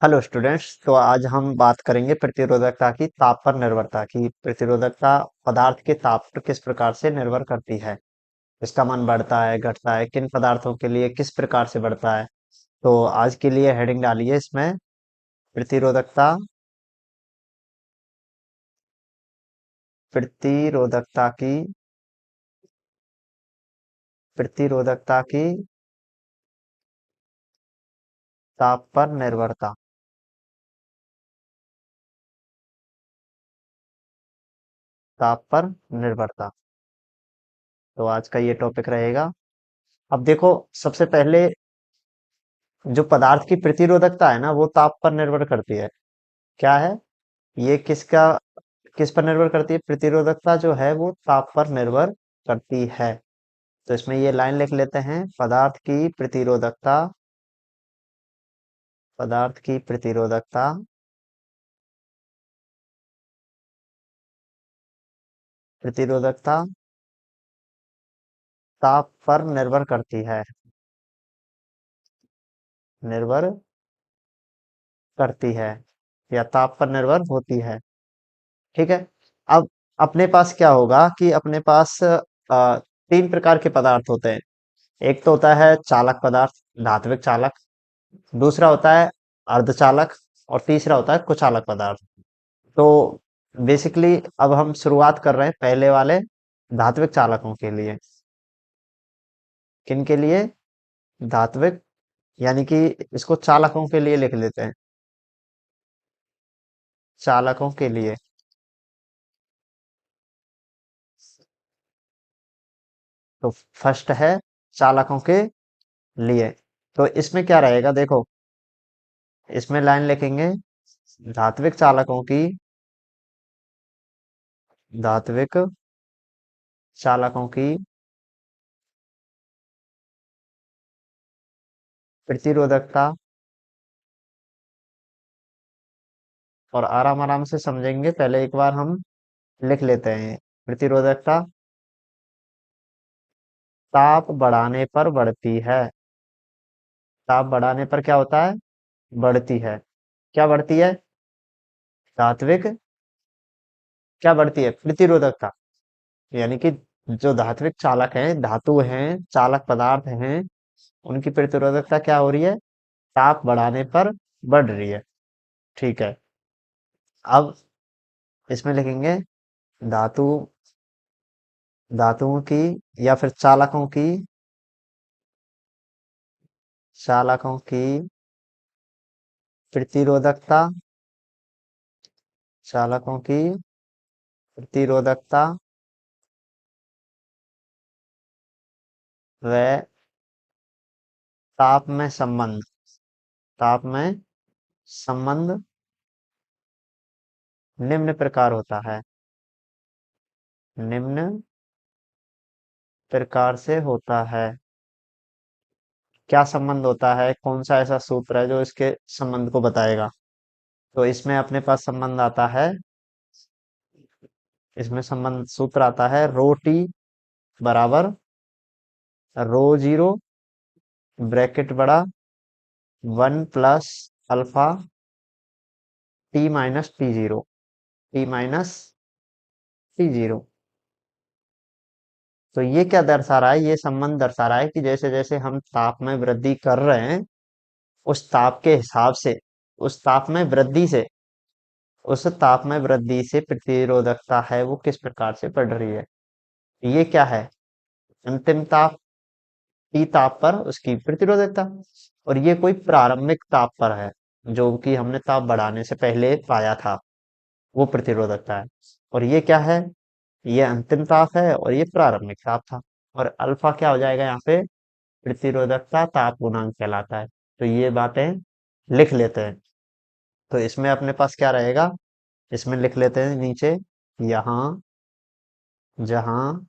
Hello students. तो आज हम बात करेंगे प्रतिरोधकता की ताप पर निर्भरता की। प्रतिरोधकता पदार्थ के ताप पर किस प्रकार से निर्भर करती है, इसका मान बढ़ता है घटता है, किन पदार्थों के लिए किस प्रकार से बढ़ता है। तो आज के लिए हेडिंग डालिए इसमें, प्रतिरोधकता प्रतिरोधकता की प्रतिरोधकता की ताप पर निर्भरता। ताप पर निर्भरता, तो आज का ये टॉपिक रहेगा। अब देखो, सबसे पहले जो पदार्थ की प्रतिरोधकता है ना, वो ताप पर निर्भर करती है। क्या है ये, किस पर निर्भर करती है? प्रतिरोधकता जो है वो ताप पर निर्भर करती है। तो इसमें ये लाइन लिख लेते हैं, पदार्थ की प्रतिरोधकता प्रतिरोधकता ताप पर निर्भर करती है, निर्भर करती है या ताप पर निर्भर होती है। ठीक है। अब अपने पास क्या होगा कि अपने पास तीन प्रकार के पदार्थ होते हैं। एक तो होता है चालक पदार्थ, धात्विक चालक। दूसरा होता है अर्धचालक, और तीसरा होता है कुचालक पदार्थ। तो बेसिकली अब हम शुरुआत कर रहे हैं पहले वाले धात्विक चालकों के लिए। किन के लिए? धात्विक, यानी कि इसको चालकों के लिए लिख लेते हैं, चालकों के लिए। तो फर्स्ट है चालकों के लिए। तो इसमें क्या रहेगा देखो, इसमें लाइन लिखेंगे, धात्विक चालकों की धात्विक चालकों की प्रतिरोधकता, और आराम आराम से समझेंगे। पहले एक बार हम लिख लेते हैं, प्रतिरोधकता ताप बढ़ाने पर बढ़ती है। ताप बढ़ाने पर क्या होता है? बढ़ती है। क्या बढ़ती है? धात्विक, क्या बढ़ती है? प्रतिरोधकता। यानी कि जो धात्विक चालक हैं, धातु हैं, चालक पदार्थ हैं, उनकी प्रतिरोधकता क्या हो रही है? ताप बढ़ाने पर बढ़ रही है। ठीक है। अब इसमें लिखेंगे, धातु धातुओं की या फिर चालकों की प्रतिरोधकता, चालकों की प्रतिरोधकता व ताप में संबंध ताप में संबंध निम्न प्रकार होता है, निम्न प्रकार से होता है। क्या संबंध होता है? कौन सा ऐसा सूत्र है जो इसके संबंध को बताएगा? तो इसमें अपने पास संबंध आता है, इसमें संबंध सूत्र आता है, रो टी बराबर रो जीरो ब्रैकेट बड़ा 1 plus alpha t minus t zero, T minus t zero. तो ये क्या दर्शा रहा है? ये संबंध दर्शा रहा है कि जैसे जैसे हम ताप में वृद्धि कर रहे हैं, उस ताप के हिसाब से, उस ताप में वृद्धि से उस ताप में वृद्धि से प्रतिरोधकता है वो किस प्रकार से बढ़ रही है। ये क्या है? अंतिम ताप, टी ताप पर उसकी प्रतिरोधकता। और ये कोई प्रारंभिक ताप पर है, जो कि हमने ताप बढ़ाने से पहले पाया था, वो प्रतिरोधकता है। और ये क्या है? ये अंतिम ताप है और ये प्रारंभिक ताप था। और अल्फा क्या हो जाएगा यहाँ पे? प्रतिरोधकता ताप गुणांक कहलाता है। तो ये बातें लिख लेते हैं। तो इसमें अपने पास क्या रहेगा? इसमें लिख लेते हैं नीचे, यहाँ जहाँ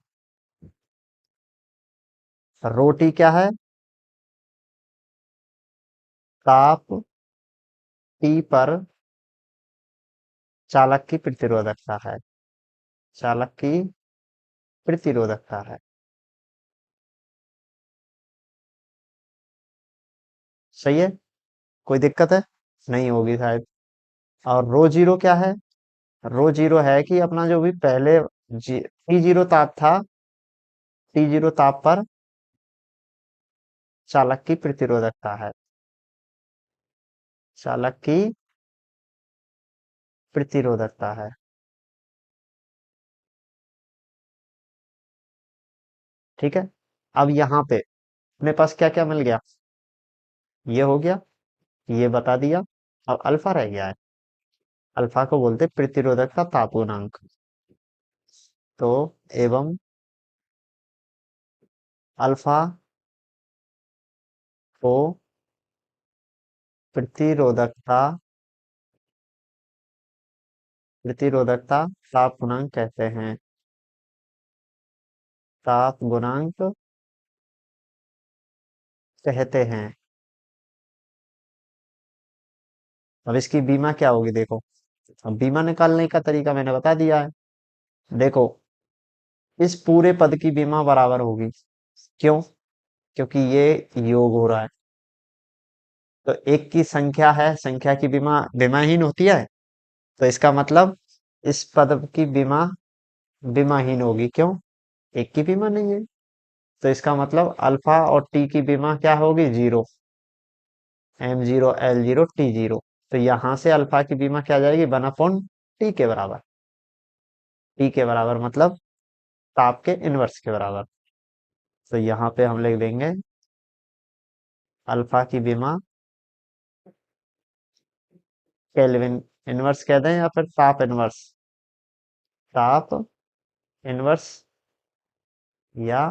रोटी क्या है? ताप टी पर चालक की प्रतिरोधकता है, चालक की प्रतिरोधकता है। सही है? कोई दिक्कत है? नहीं होगी शायद। और रो जीरो क्या है? रो जीरो है कि अपना जो भी पहले टी जीरो ताप था, टी जीरो ताप पर चालक की प्रतिरोधकता है। चालक की प्रतिरोधकता है। ठीक है। अब यहाँ पे अपने पास क्या क्या मिल गया? ये हो गया, ये बता दिया। अब अल्फा रह गया है। अल्फा को बोलते प्रतिरोधकता ताप गुणांक। तो एवं अल्फा को प्रतिरोधकता प्रतिरोधकता ताप गुणांक कहते हैं। ताप गुणांक कहते हैं। अब इसकी बीमा क्या होगी देखो। अब बीमा निकालने का तरीका मैंने बता दिया है। देखो, इस पूरे पद की बीमा बराबर होगी। क्यों? क्योंकि ये योग हो रहा है। तो एक की संख्या है, संख्या की बीमा बीमाहीन होती है। तो इसका मतलब इस पद की बीमा बीमाहीन होगी। क्यों? एक की बीमा नहीं है। तो इसका मतलब अल्फा और टी की बीमा क्या होगी? Zero. M zero L zero T zero. तो यहां से अल्फा की बीमा क्या आ जाएगी? वन अपॉन टी के बराबर। टी के बराबर मतलब ताप के इनवर्स के बराबर। तो यहाँ पे हम लिख देंगे अल्फा की बीमा केल्विन इनवर्स कह दें या फिर ताप इनवर्स। ताप इनवर्स या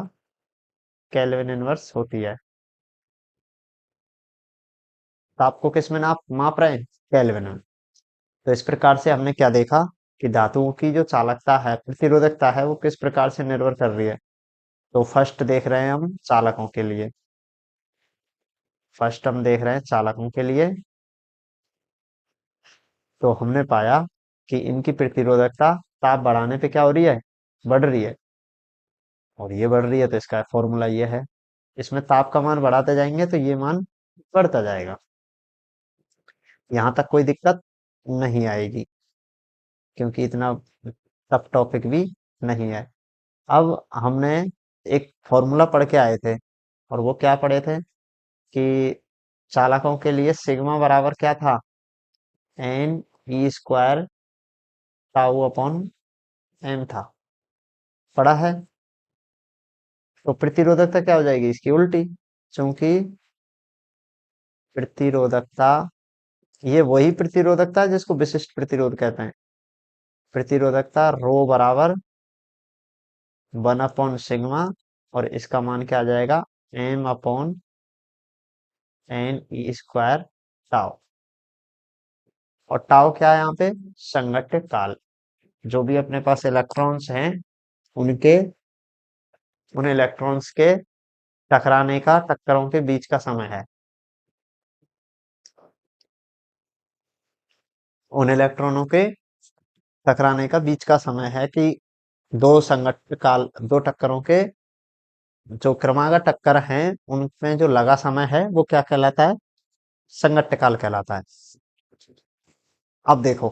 केल्विन इनवर्स होती है। ताप को किस में नाप माप रहे हैं? केल्विन में। तो इस प्रकार से हमने क्या देखा कि धातुओं की जो चालकता है, प्रतिरोधकता है, वो किस प्रकार से निर्भर कर रही है। तो फर्स्ट देख रहे हैं हम चालकों के लिए। फर्स्ट हम देख रहे हैं चालकों के लिए। तो हमने पाया कि इनकी प्रतिरोधकता ताप बढ़ाने पे क्या हो रही है? बढ़ रही है। और ये बढ़ रही है तो इसका फॉर्मूला ये है। इसमें ताप का मान बढ़ाते जाएंगे तो ये मान बढ़ता जाएगा। यहाँ तक कोई दिक्कत नहीं आएगी, क्योंकि इतना टफ टॉपिक भी नहीं है। अब हमने एक फॉर्मूला पढ़ के आए थे, और वो क्या पढ़े थे कि चालकों के लिए सिग्मा बराबर क्या था? N E square tau upon M था। पढ़ा है। तो प्रतिरोधकता क्या हो जाएगी इसकी? उल्टी। क्योंकि प्रतिरोधकता, ये वही प्रतिरोधकता है जिसको विशिष्ट प्रतिरोध कहते हैं। प्रतिरोधकता रो बराबर वन अपॉन सिग्मा, और इसका मान क्या आ जाएगा? M upon N E square tau. और टाउ क्या है यहाँ पे? संगत काल। जो भी अपने पास इलेक्ट्रॉन्स हैं, उनके उन इलेक्ट्रॉन्स के टकराने का, टक्करों के बीच का समय है। उन इलेक्ट्रॉनों के टकराने का बीच का समय है कि दो संगत काल, दो टक्करों के जो क्रमागत टक्कर हैं, उनमें जो लगा समय है वो क्या कहलाता है? संगत काल कहलाता है। अब देखो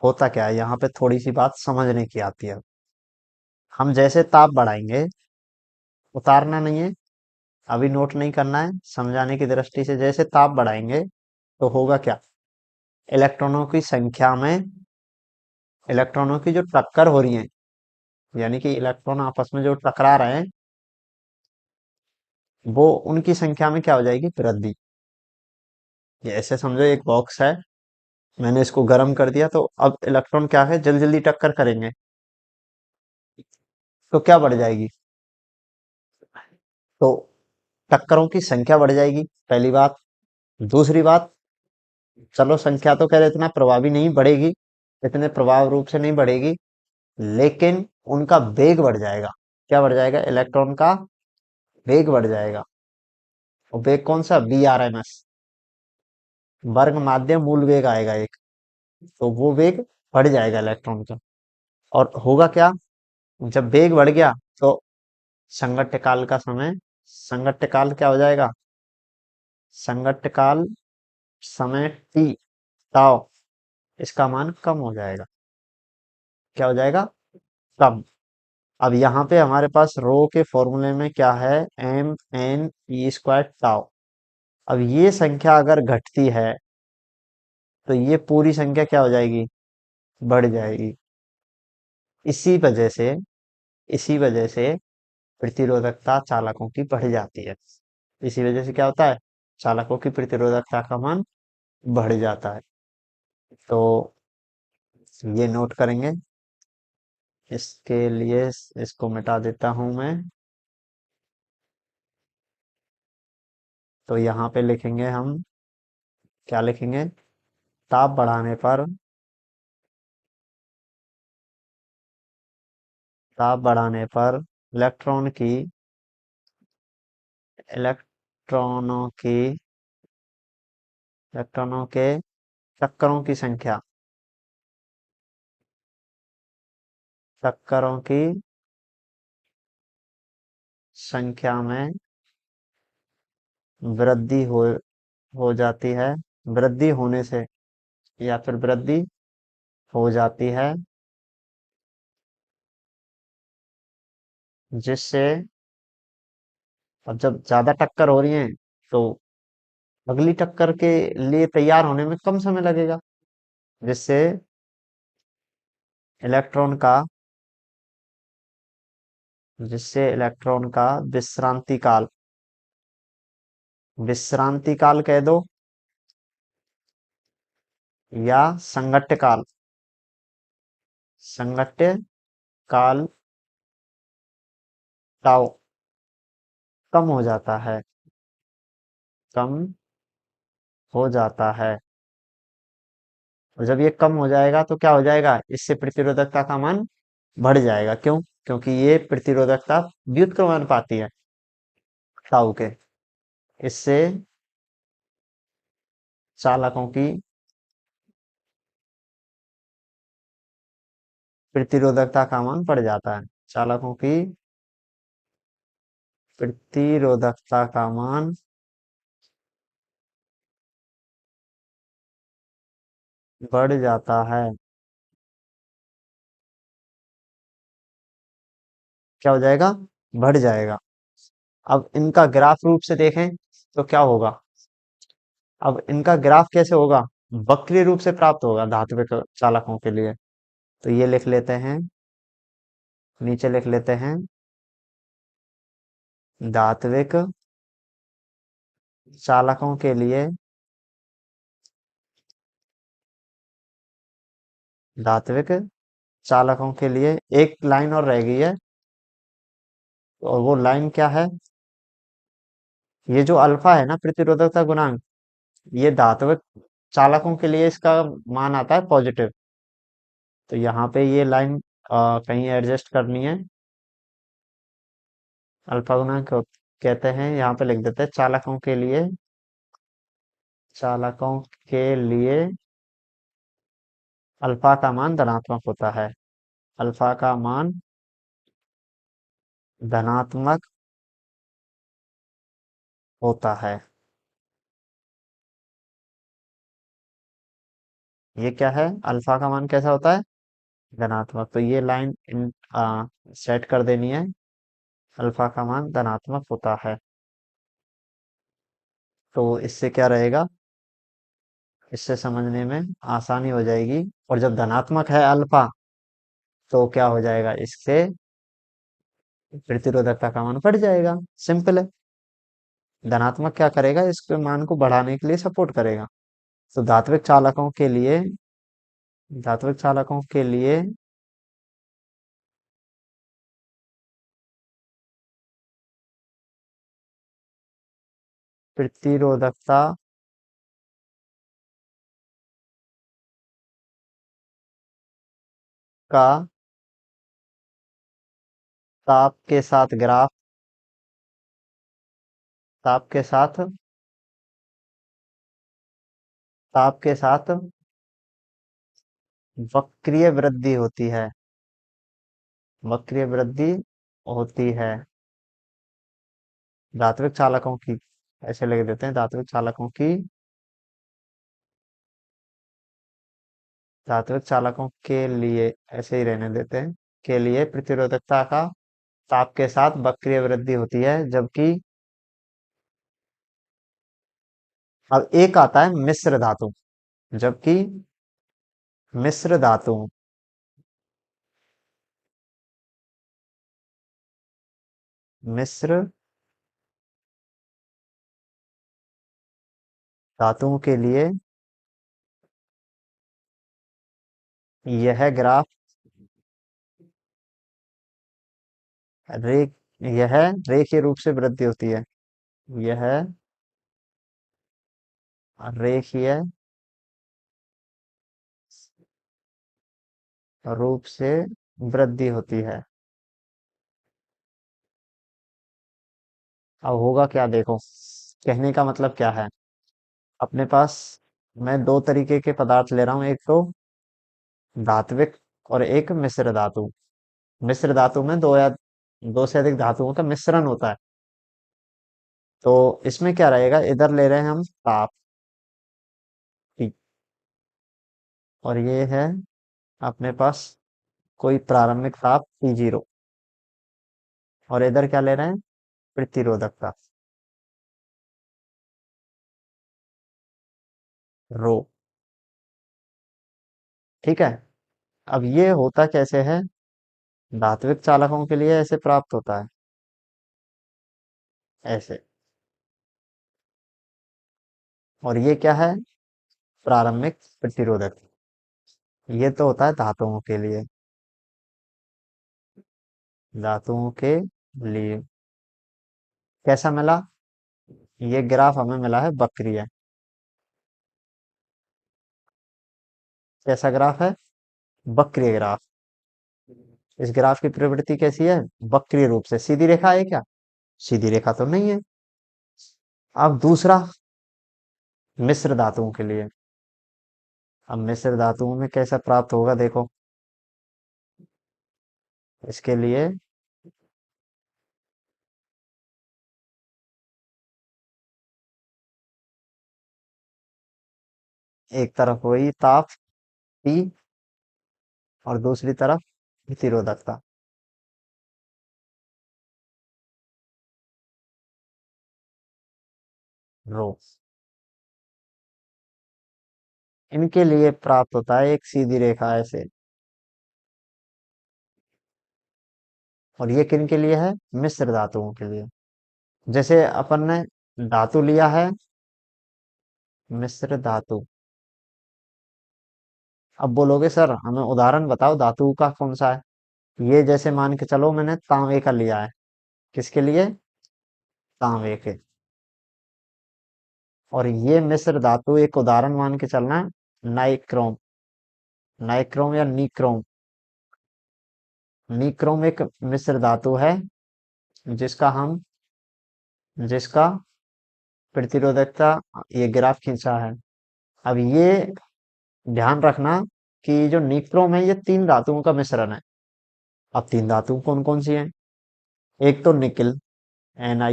होता क्या है, यहाँ पे थोड़ी सी बात समझने की आती है। हम जैसे ताप बढ़ाएंगे, उतारना नहीं है, अभी नोट नहीं करना है, समझाने की दृष्टि से, जैसे ताप बढ़ाएंगे तो होगा क्या? इलेक्ट्रॉनों की संख्या में, इलेक्ट्रॉनों की जो टक्कर हो रही है, यानी कि इलेक्ट्रॉन आपस में जो टकरा रहे हैं, वो उनकी संख्या में क्या हो जाएगी? वृद्धि। ये ऐसे समझो एक बॉक्स है, मैंने इसको गर्म कर दिया, तो अब इलेक्ट्रॉन क्या है? जल्दी जल्दी टक्कर करेंगे। तो क्या बढ़ जाएगी? तो टक्करों की संख्या बढ़ जाएगी, पहली बात। दूसरी बात, चलो संख्या तो कह रहे इतना प्रभावी नहीं बढ़ेगी, इतने प्रभाव रूप से नहीं बढ़ेगी, लेकिन उनका वेग बढ़ जाएगा। क्या बढ़ जाएगा? इलेक्ट्रॉन का वेग बढ़ जाएगा। और वेग कौन सा? बी आर एम एस, वर्ग माध्य मूल वेग आएगा एक। तो वो वेग बढ़ जाएगा इलेक्ट्रॉन का। और होगा क्या? जब वेग बढ़ गया तो संगत काल का समय, संगत काल क्या हो जाएगा? संगत काल समय टी, ताव, इसका मान कम हो जाएगा। क्या हो जाएगा? कम। अब यहाँ पे हमारे पास रो के फॉर्मूले में क्या है? एम एन ई स्क्वायर ताव। अब ये संख्या अगर घटती है तो ये पूरी संख्या क्या हो जाएगी? बढ़ जाएगी। इसी वजह से इसी वजह से प्रतिरोधकता चालकों की बढ़ जाती है। इसी वजह से क्या होता है? चालकों की प्रतिरोधकता का मान बढ़ जाता है। तो ये नोट करेंगे। इसके लिए इसको मिटा देता हूं मैं। तो यहाँ पे लिखेंगे हम, क्या लिखेंगे? ताप बढ़ाने पर, ताप बढ़ाने पर इलेक्ट्रॉन की इलेक्ट्रॉनों की इलेक्ट्रॉनों के चक्करों की संख्या, चक्करों की संख्या में वृद्धि हो जाती है। वृद्धि होने से, या फिर वृद्धि हो जाती है, जिससे, अब जब ज्यादा टक्कर हो रही है तो अगली टक्कर के लिए तैयार होने में कम समय लगेगा, जिससे इलेक्ट्रॉन का विश्रांति काल, विश्रांति काल कह दो, या संगट्य काल, संगट्य काल टाउ कम हो जाता है, कम हो जाता है। और जब ये कम हो जाएगा तो क्या हो जाएगा? इससे प्रतिरोधकता का मान बढ़ जाएगा। क्यों? क्योंकि ये प्रतिरोधकता व्युत्क्रमानुपाती है टाउ के। इससे चालकों की प्रतिरोधकता का मान बढ़ जाता है। चालकों की प्रतिरोधकता का मान बढ़ जाता है। क्या हो जाएगा? बढ़ जाएगा। अब इनका ग्राफ रूप से देखें तो क्या होगा? अब इनका ग्राफ कैसे होगा? वक्रीय रूप से प्राप्त होगा धात्विक चालकों के लिए। तो ये लिख लेते हैं, नीचे लिख लेते हैं, धात्विक चालकों के लिए, धात्विक चालकों के लिए एक लाइन और रह गई है। और वो लाइन क्या है? ये जो अल्फा है ना, प्रतिरोधकता गुणांक, ये धात्विक चालकों के लिए इसका मान आता है पॉजिटिव। तो यहाँ पे ये लाइन कहीं एडजस्ट करनी है। अल्फा गुणांक कहते हैं, यहाँ पे लिख देते हैं चालकों के लिए, चालकों के लिए अल्फा का मान धनात्मक होता है। अल्फा का मान धनात्मक होता है। ये क्या है? अल्फा का मान कैसा होता है? धनात्मक। तो ये लाइन सेट कर देनी है, अल्फा का मान धनात्मक होता है। तो इससे क्या रहेगा? इससे समझने में आसानी हो जाएगी। और जब धनात्मक है अल्फा, तो क्या हो जाएगा? इससे प्रतिरोधकता का मान बढ़ जाएगा। सिंपल है। धनात्मक क्या करेगा? इसके मान को बढ़ाने के लिए सपोर्ट करेगा। तो धात्विक चालकों के लिए प्रतिरोधकता का ताप के साथ ग्राफ, ताप के साथ ताप के साथ वक्रीय वृद्धि होती है, वक्रीय वृद्धि होती है धात्विक चालकों की। ऐसे लिख देते हैं, धात्विक चालकों की धात्विक चालकों के लिए ऐसे ही रहने देते हैं, के लिए प्रतिरोधकता का ताप के साथ वक्रीय वृद्धि होती है, जबकि अब एक आता है मिश्र धातु। जबकि मिश्र धातु, मिश्र धातुओं के लिए यह ग्राफ रे यह रेखीय रूप से वृद्धि होती है। यह रेखीय रूप से वृद्धि होती है। अब होगा क्या देखो, कहने का मतलब क्या है। अपने पास मैं दो तरीके के पदार्थ ले रहा हूं, एक तो धात्विक और एक मिश्र धातु। मिश्र धातु में दो से अधिक धातुओं का मिश्रण होता है। तो इसमें क्या रहेगा, इधर ले रहे हैं हम ताप T, और ये है अपने पास कोई प्रारंभिक ताप T0, और इधर क्या ले रहे हैं, प्रतिरोधकता रो। ठीक है। अब ये होता कैसे है, धात्विक चालकों के लिए ऐसे प्राप्त होता है, ऐसे। और ये क्या है, प्रारंभिक प्रतिरोधक। ये तो होता है धातुओं के लिए, धातुओं के लिए। कैसा मिला, ये ग्राफ हमें मिला है वक्रीय। कैसा ग्राफ है, वक्रीय ग्राफ। इस ग्राफ की प्रवृत्ति कैसी है, वक्रीय रूप से। सीधी रेखा है क्या, सीधी रेखा तो नहीं है। अब दूसरा, मिश्र धातुओं के लिए। अब मिश्र धातुओं में कैसा प्राप्त होगा देखो, इसके लिए एक तरफ वही ताप P, और दूसरी तरफ प्रतिरोधकता रो। इनके लिए प्राप्त होता है एक सीधी रेखा ऐसे। और ये किन के लिए है, मिश्र धातुओं के लिए। जैसे अपन ने धातु लिया है, मिश्र धातु। अब बोलोगे सर हमें उदाहरण बताओ धातु का कौन सा है। ये जैसे मान के चलो मैंने तांबे का लिया है, किसके लिए, तांबे के। और ये मिश्र धातु एक उदाहरण मान के चलना, नाइक्रोम। नाइक्रोम या निक्रोम। निक्रोम एक मिश्र धातु है, जिसका हम जिसका प्रतिरोधकता, ये ग्राफ खींचा है। अब ये ध्यान रखना कि जो निक्रोम है ये तीन धातुओं का मिश्रण है। अब तीन धातु कौन कौन सी हैं, एक तो निकिल Na,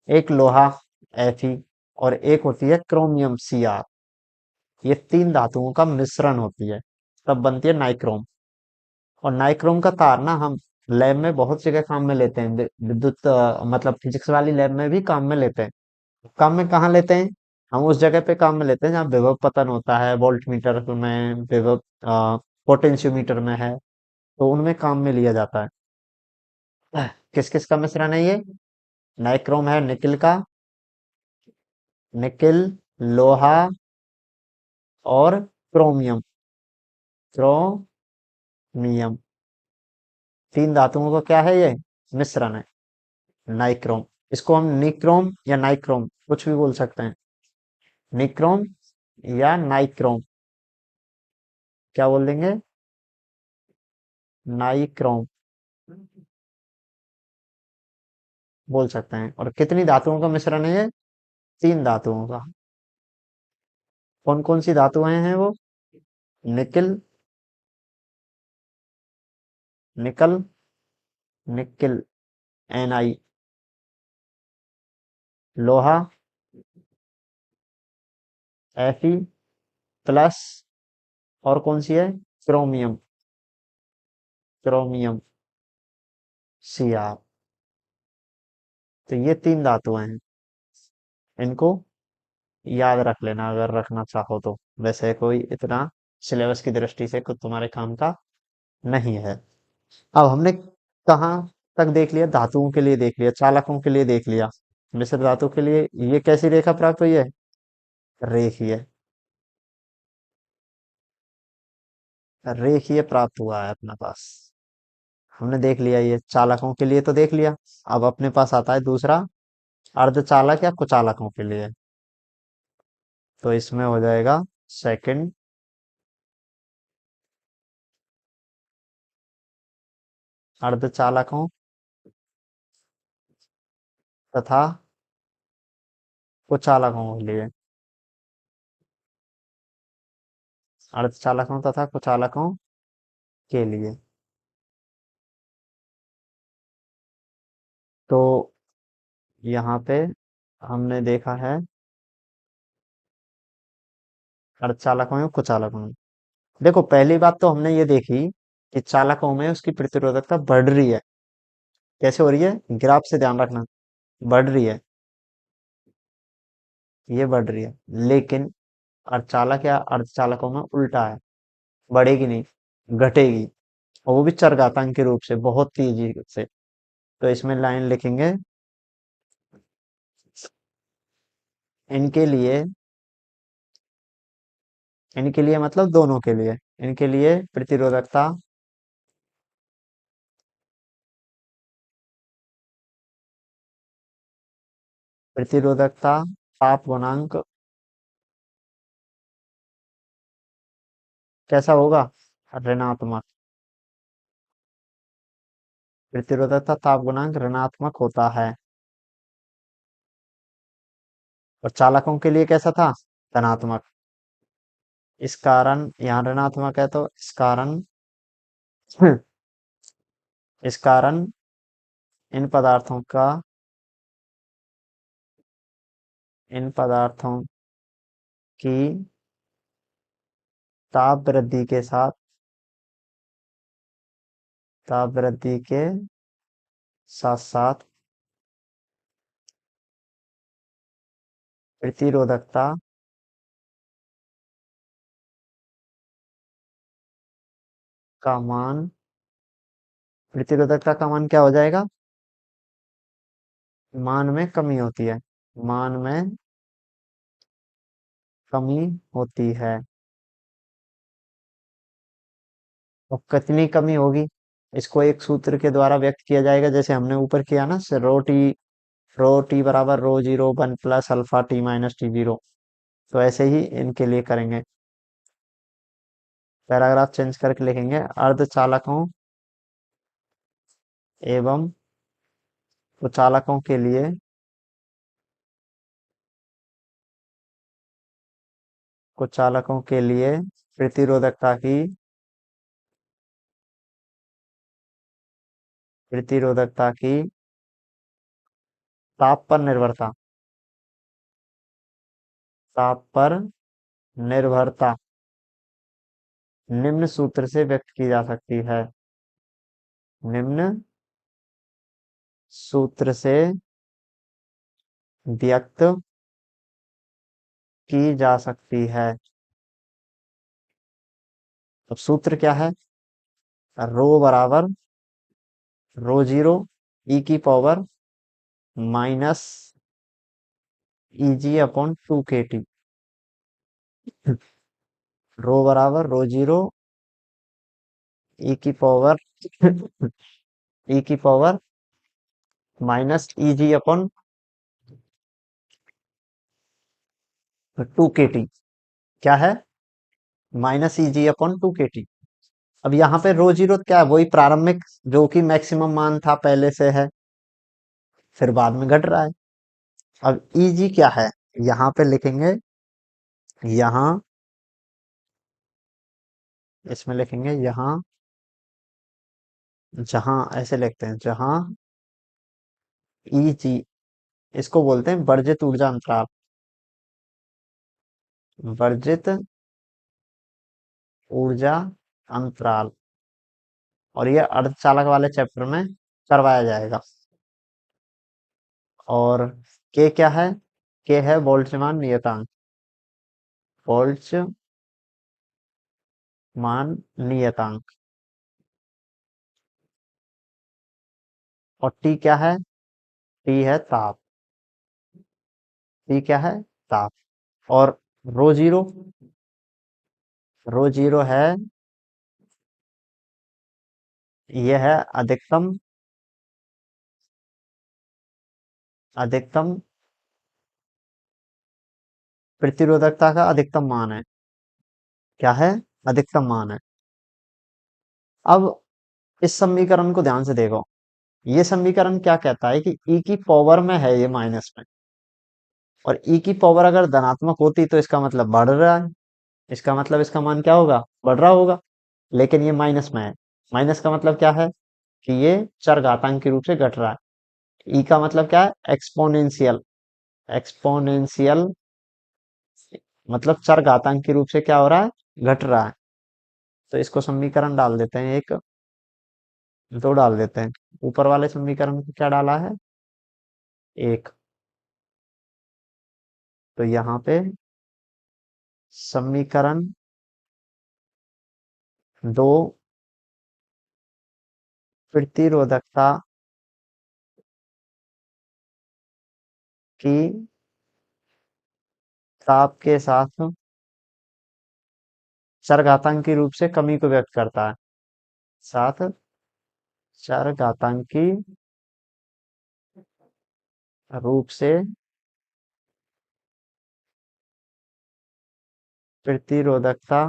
एक लोहा Fe, और एक होती है क्रोमियम Cr। ये तीन धातुओं का मिश्रण होती है, तब बनती है नाइक्रोम। और नाइक्रोम का तार ना हम लैब में बहुत जगह काम में लेते हैं, विद्युत मतलब फिजिक्स वाली लैब में भी काम में लेते हैं। काम में कहाँ लेते हैं, हम उस जगह पे काम में लेते हैं जहाँ विभव पतन होता है, वोल्ट मीटर में विभव, पोटेंशियोमीटर में है, तो उनमें काम में लिया जाता है। किस किस का मिश्रण है ये, नाइक्रोम है निकिल का, निकिल, लोहा और क्रोमियम। क्रोमियम, तीन धातुओं का क्या है ये, मिश्रण है, नाइक्रोम। इसको हम निक्रोम या नाइक्रोम कुछ भी बोल सकते हैं, निक्रोम या नाइक्रोम, क्या बोल देंगे, नाइक्रोम बोल सकते हैं। और कितनी धातुओं का मिश्रण है ये, तीन धातुओं का। कौन कौन सी धातुएं हैं वो, निकिल, निकल, निकिल Na, लोहा Fe प्लस और कौन सी है? क्रोमियम। Chromium, Cr। तो ये तीन धातुएं हैं। इनको याद रख लेना अगर रखना चाहो तो। वैसे कोई इतना सिलेबस की दृष्टि से कुछ तुम्हारे काम का नहीं है। अब हमने कहाँ तक देख लिया? धातुओं के लिए देख लिया, चालकों के लिए देख लिया। मिश्र धातु के लिए ये कैसी रेखा प्राप्त हुई है? रेखीय। रेखीय प्राप्त हुआ है अपने पास। हमने देख लिया, ये चालकों के लिए तो देख लिया। अब अपने पास आता है दूसरा, अर्धचालक या कुचालकों के लिए। तो इसमें हो जाएगा सेकंड, अर्धचालकों तथा कुचालकों के लिए। अर्धचालकों तथा कुचालकों के लिए। तो यहाँ पे हमने देखा है अर्धचालकों में, कुचालकों में। देखो, पहली बात तो हमने ये देखी कि चालकों में उसकी प्रतिरोधकता बढ़ रही है। कैसे हो रही है? ग्राफ से ध्यान रखना। बढ़ रही है, ये बढ़ रही है। लेकिन अर्धचालक या अर्धचालकों में उल्टा है, बढ़ेगी नहीं, घटेगी। और वो भी चरघातांक के रूप से, बहुत तेजी से। तो इसमें लाइन लिखेंगे, इनके लिए, इनके लिए मतलब दोनों के लिए, इनके लिए प्रतिरोधकता, प्रतिरोधकता ताप गुणांक कैसा होगा? ऋणात्मक। प्रतिरोधकता ताप गुणांक ऋणात्मक होता है। और चालकों के लिए कैसा था? धनात्मक। इस कारण यहाँ ऋणात्मक है, तो इस कारण इन पदार्थों का, इन पदार्थों की ताप वृद्धि के साथ, ताप वृद्धि के साथ साथ प्रतिरोधकता का मान, प्रतिरोधकता का मान क्या हो जाएगा? मान में कमी होती है, मान में कमी होती है। और कितनी कमी होगी? इसको एक सूत्र के द्वारा व्यक्त किया जाएगा, जैसे हमने ऊपर किया ना, रो टी बराबर rho zero one plus alpha t minus t zero. तो ऐसे ही इनके लिए करेंगे। पैराग्राफ चेंज करके लिखेंगे, अर्धचालकों एवं कुचालकों के लिए, कुचालकों के लिए प्रतिरोधकता की, प्रतिरोधकता की ताप पर निर्भरता, ताप पर निर्भरता निम्न सूत्र से व्यक्त की जा सकती है। निम्न सूत्र से व्यक्त की जा सकती है। अब सूत्र क्या है? रो बराबर रो जीरो ई की power minus Eg upon 2kT। रो बराबर रो जीरो ई की पावर ई की power minus Eg upon 2kT। क्या है? Minus Eg upon 2kT। अब यहाँ पे रो जीरो क्या है? वही प्रारंभिक, जो कि मैक्सिमम मान था पहले से है, फिर बाद में घट रहा है। अब Eg क्या है? यहाँ पे लिखेंगे, यहाँ, इसमें लिखेंगे यहाँ, जहां, ऐसे लिखते हैं, जहां Eg, इसको बोलते हैं वर्जित ऊर्जा अंतराल। वर्जित ऊर्जा अंतराल। और ये अर्धचालक वाले चैप्टर में करवाया जाएगा। और के क्या है? के है बोल्ट्जमान नियतांक। बोल्ट्जमान नियतांक। और टी क्या है? टी है ताप। टी क्या है? ताप। और रो जीरो, रो जीरो है, ये है अधिकतम, अधिकतम प्रतिरोधकता का अधिकतम मान है। क्या है? अधिकतम मान है। अब इस समीकरण को ध्यान से देखो। ये समीकरण क्या कहता है कि ई की पावर में है ये माइनस में, और ई की पावर अगर धनात्मक होती तो इसका मतलब बढ़ रहा है, इसका मतलब इसका मान क्या होगा? बढ़ रहा होगा। लेकिन ये माइनस में है। माइनस का मतलब क्या है? कि ये चरघातांक के रूप से घट रहा है। ई का मतलब क्या है? एक्सपोनेंशियल। एक्सपोनेंशियल मतलब चरघातांक के रूप से क्या हो रहा है? घट रहा है। तो इसको समीकरण डाल देते हैं एक, दो डाल देते हैं। ऊपर वाले समीकरण को क्या डाला है? एक। तो यहाँ पे समीकरण दो, प्रतिरोधकता की ताप के साथ चरघातांकी रूप से कमी को व्यक्त करता है। साथ चरघातांकी रूप से प्रतिरोधकता,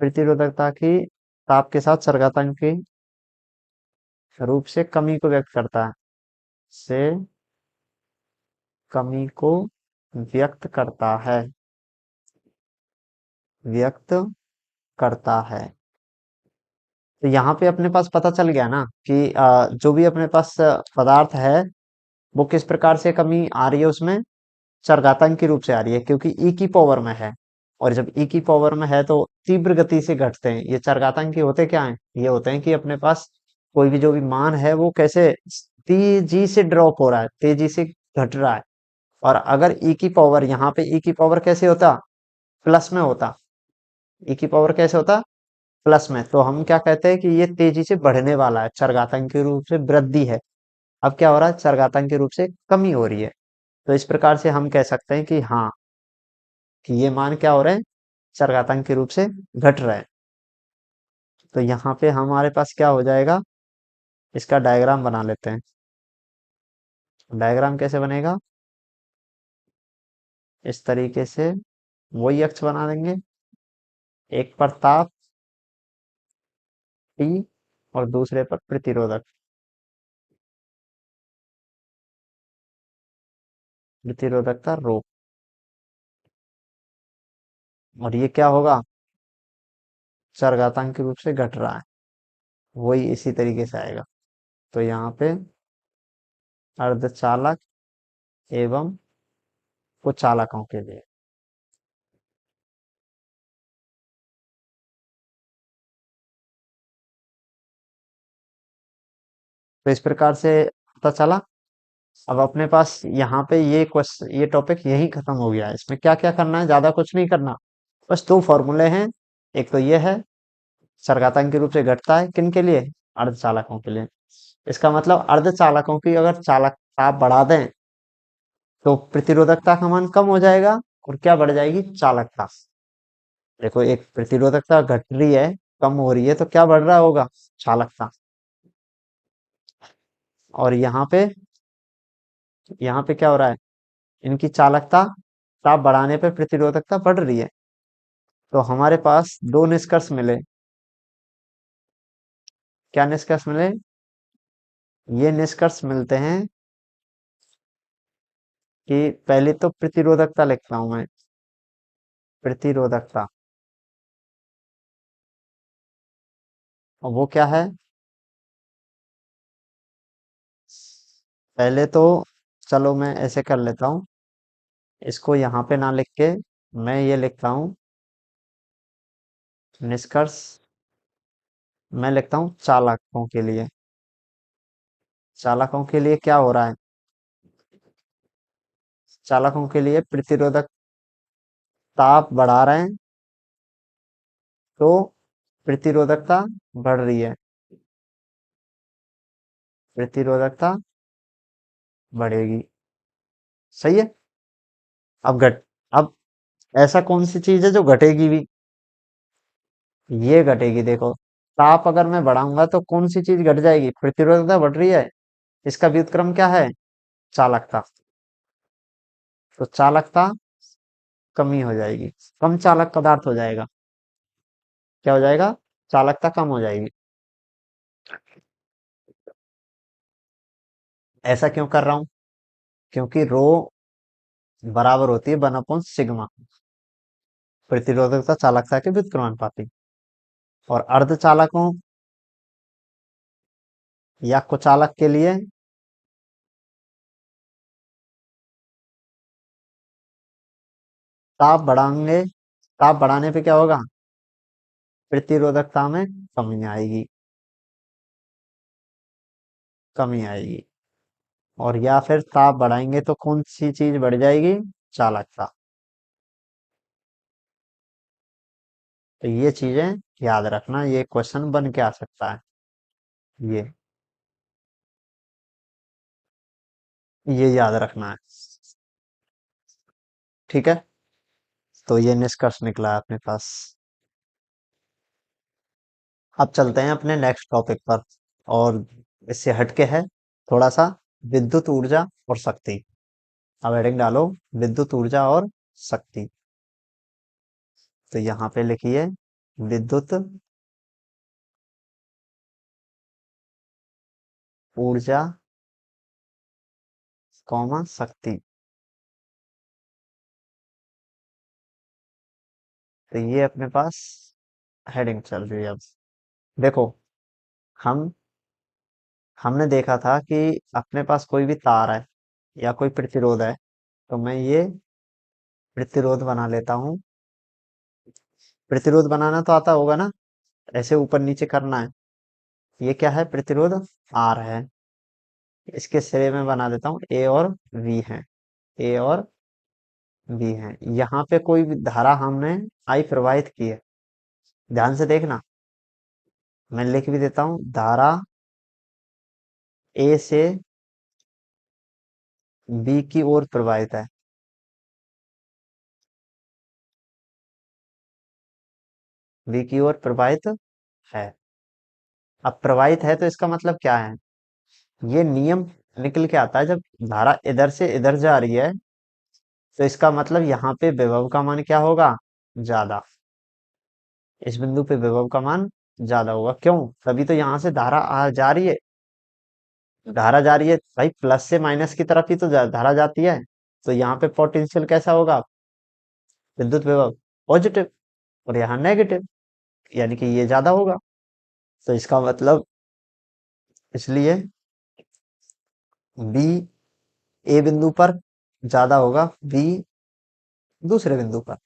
प्रतिरोधकता की ताप के साथ चरघातांकी रूप से कमी को व्यक्त करता है। से कमी को व्यक्त करता है, व्यक्त करता है। तो यहाँ पे अपने पास पता चल गया ना कि जो भी अपने पास पदार्थ है वो किस प्रकार से कमी आ रही है उसमें? चरघातांक के रूप से आ रही है, क्योंकि ई की पावर में है। और जब ई की पावर में है तो तीव्र गति से घटते हैं ये चरघातांक। होते क्या हैं? ये होते हैं कि अपने पास कोई भी जो भी मान है वो कैसे तेजी से ड्रॉप हो रहा है, तेजी से घट रहा है। और अगर ई की पावर, यहाँ पे ई की पावर कैसे होता? प्लस में होता। ई की पावर कैसे होता? प्लस में। तो हम क्या कहते हैं कि ये तेजी से बढ़ने वाला है, चरघातांक के रूप से वृद्धि है। अब क्या हो रहा है? चरघातांक के रूप से कमी हो रही है। तो इस प्रकार से हम कह सकते हैं कि हाँ, कि ये मान क्या हो रहे हैं? चरघातांक के रूप से घट रहे हैं। तो यहाँ पे हमारे पास क्या हो जाएगा? इसका डायग्राम बना लेते हैं। डायग्राम कैसे बनेगा? इस तरीके से वही अक्ष बना देंगे। एक पर ताप T और दूसरे पर प्रतिरोधक, प्रतिरोधकता रो। और ये क्या होगा? चरघातांक के रूप से घट रहा है। वही इसी तरीके से आएगा। तो यहाँ पे अर्धचालक एवं कुचालकों के लिए। तो इस प्रकार से पता चला। अब अपने पास यहाँ पे ये क्वेश्चन, ये टॉपिक यही खत्म हो गया है। इसमें क्या क्या करना है? ज्यादा कुछ नहीं करना। बस दो फॉर्मूले हैं। एक तो ये है, चरघातांक के रूप से घटता है किन के लिए? अर्धचालकों के लिए। इसका मतलब अर्धचालकों की अगर चालकता बढ़ा दें तो प्रतिरोधकता का मान कम हो जाएगा, और क्या बढ़ जाएगी? चालकता। देखो, एक प्रतिरोधकता घट रही है, कम हो रही है, तो क्या बढ़ रहा होगा? चालकता। और यहाँ पे क्या हो रहा है? इनकी चालकता, ताप बढ़ाने पर प्रतिरोधकता बढ़ रही है। तो हमारे पास दो निष्कर्ष मिले। क्या निष्कर्ष मिले? ये निष्कर्ष मिलते हैं कि पहले तो प्रतिरोधकता लिखता हूं मैं। प्रतिरोधकता, और वो क्या है? पहले तो चलो मैं ऐसे कर लेता हूँ। इसको यहाँ पे ना लिख के मैं ये लिखता हूँ निष्कर्ष मैं लिखता हूँ चालकों के लिए। चालकों के लिए क्या हो रहा है? चालकों के लिए प्रतिरोधक ताप बढ़ा रहे हैं, तो प्रतिरोधकता बढ़ रही है। प्रतिरोधकता बढ़ेगी। सही है। अब अब ऐसा कौन सी चीज है जो घटेगी भी? ये घटेगी, देखो। ताप अगर मैं बढ़ाऊंगा तो कौन सी चीज घट जाएगी? प्रतिरोधकता बढ़ रही है। इसका व्युत्क्रम क्या है? चालकता। तो चालकता कमी हो जाएगी। कम चालक पदार्थ हो जाएगा। क्या हो जाएगा? चालकता कम हो जाएगी। ऐसा क्यों कर रहा हूं? क्योंकि रो बराबर होती है 1/सिग्मा, प्रतिरोधकता चालकता के व्युत्क्रमानुपाती। और अर्धचालकों या कुचालक के लिए ताप बढ़ाएंगे। ताप बढ़ाने पे क्या होगा? प्रतिरोधकता में कमी आएगी। कमी आएगी। और या फिर ताप बढ़ाएंगे तो कौन सी चीज बढ़ जाएगी? चालकता। तो ये चीजें याद रखना, ये क्वेश्चन बन के आ सकता है। ये ये याद रखना है। ठीक है। तो ये निष्कर्ष निकला है अपने पास। अब चलते हैं अपने नेक्स्ट टॉपिक पर। और इससे हटके है थोड़ा सा, विद्युत ऊर्जा और शक्ति। अब हेडिंग डालो, विद्युत ऊर्जा और शक्ति। तो यहाँ पे लिखिए विद्युत ऊर्जा कॉमा शक्ति। तो ये अपने पास हेडिंग चल रही है। अब देखो, हम हमने देखा था कि अपने पास कोई भी तार है या कोई प्रतिरोध है, तो मैं ये प्रतिरोध बना लेता हूँ। प्रतिरोध बनाना तो आता होगा ना, ऐसे ऊपर नीचे करना है। ये क्या है? प्रतिरोध आर है। इसके सिरे में बना देता हूँ ए और वी है। ए और वी है। यहाँ पे कोई भी धारा हमने आई प्रवाहित की है। ध्यान से देखना, मैं लिख भी देता हूँ, धारा ए से बी की ओर प्रवाहित है। बी की ओर प्रवाहित है। अब प्रवाहित है तो इसका मतलब क्या है? ये नियम निकल के आता है, जब धारा इधर से इधर जा रही है तो इसका मतलब यहाँ पे विभव का मान क्या होगा? ज्यादा। इस बिंदु पे विभव का मान ज्यादा होगा। क्यों? तभी तो यहाँ से धारा जा रही है। धारा जा रही है भाई, प्लस से माइनस की तरफ ही तो धारा जाती है। तो यहाँ पे पोटेंशियल कैसा होगा? विद्युत विभव पॉजिटिव। और यहाँ नेगेटिव, यानी कि ये ज्यादा होगा। तो इसका मतलब, इसलिए बी ए बिंदु पर ज्यादा होगा, बी दूसरे बिंदु पर।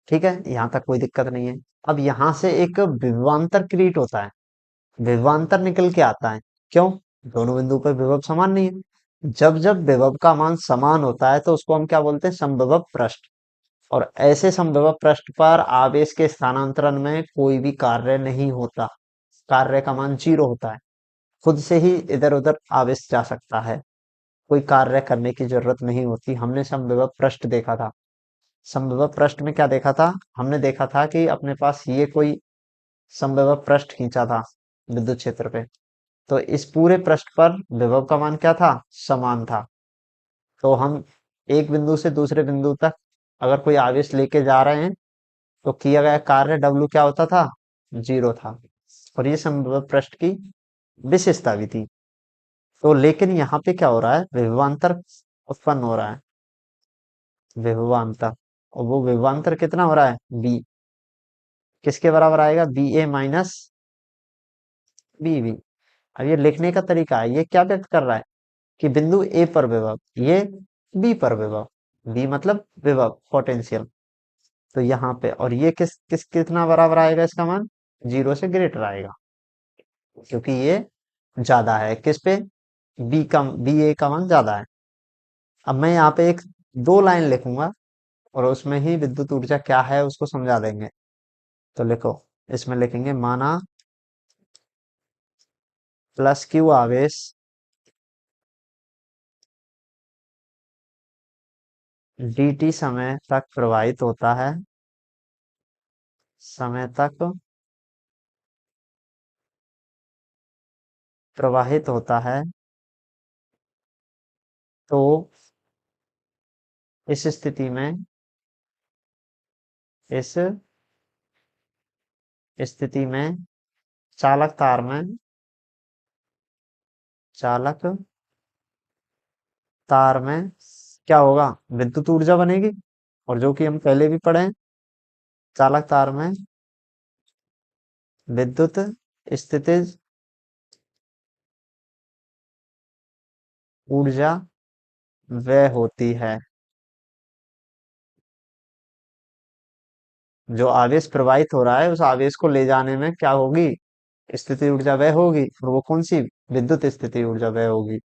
ठीक है, यहाँ तक कोई दिक्कत नहीं है। अब यहाँ से एक विभवांतर क्रिएट होता है। विभवांतर निकल के आता है। क्यों? दोनों बिंदु पर विभव समान नहीं है। जब जब विभव का मान समान होता है तो उसको हम क्या बोलते हैं? समविभव पृष्ठ। और ऐसे समविभव पृष्ठ पर आवेश के स्थानांतरण में कोई भी कार्य नहीं होता। कार्य का मान 0 होता है। खुद से ही इधर उधर आवेश जा सकता है। कोई कार्य करने की जरूरत नहीं होती। हमने समविभव पृष्ठ देखा था। समविभव पृष्ठ में क्या देखा था? हमने देखा था कि अपने पास ये कोई समविभव पृष्ठ खींचा था विद्युत क्षेत्र पे। तो इस पूरे पृष्ठ पर विभव का मान क्या था? समान था। तो हम एक बिंदु से दूसरे बिंदु तक अगर कोई आवेश लेके जा रहे हैं तो किया गया कार्य W क्या होता था? 0 था। और ये समविभव पृष्ठ की विशेषता भी थी। तो लेकिन यहाँ पे क्या हो रहा है? विभवांतर उत्पन्न हो रहा है। विभवांतर। और वो विभवांतर कितना हो रहा है? बी। किसके बराबर आएगा? बी ए माइनस बी बी। अब ये लिखने का तरीका है, ये क्या व्यक्त कर रहा है? कि बिंदु ए पर विभव, ये बी पर विभव। बी मतलब विभव, पोटेंशियल। तो यहाँ पे और ये किस किस कितना बराबर आएगा इसका मान, 0 से ग्रेटर आएगा, क्योंकि ये ज्यादा है किस पे, बी ए का मान ज्यादा है। अब मैं यहाँ पे एक दो लाइन लिखूंगा और उसमें ही विद्युत ऊर्जा क्या है उसको समझा देंगे। तो लिखो, इसमें लिखेंगे माना प्लस क्यू आवेश dt समय तक प्रवाहित होता है, समय तक प्रवाहित होता है, तो इस स्थिति में, इस स्थिति में चालक तार में, चालक तार में क्या होगा, विद्युत ऊर्जा बनेगी। और जो कि हम पहले भी पढ़े हैं, चालक तार में विद्युत स्थितिज ऊर्जा व्यय होती है। जो आवेश प्रवाहित हो रहा है उस आवेश को ले जाने में क्या होगी, स्थिति ऊर्जा व्यय होगी, और वो कौन सी, विद्युत स्थिति ऊर्जा व्यय होगी,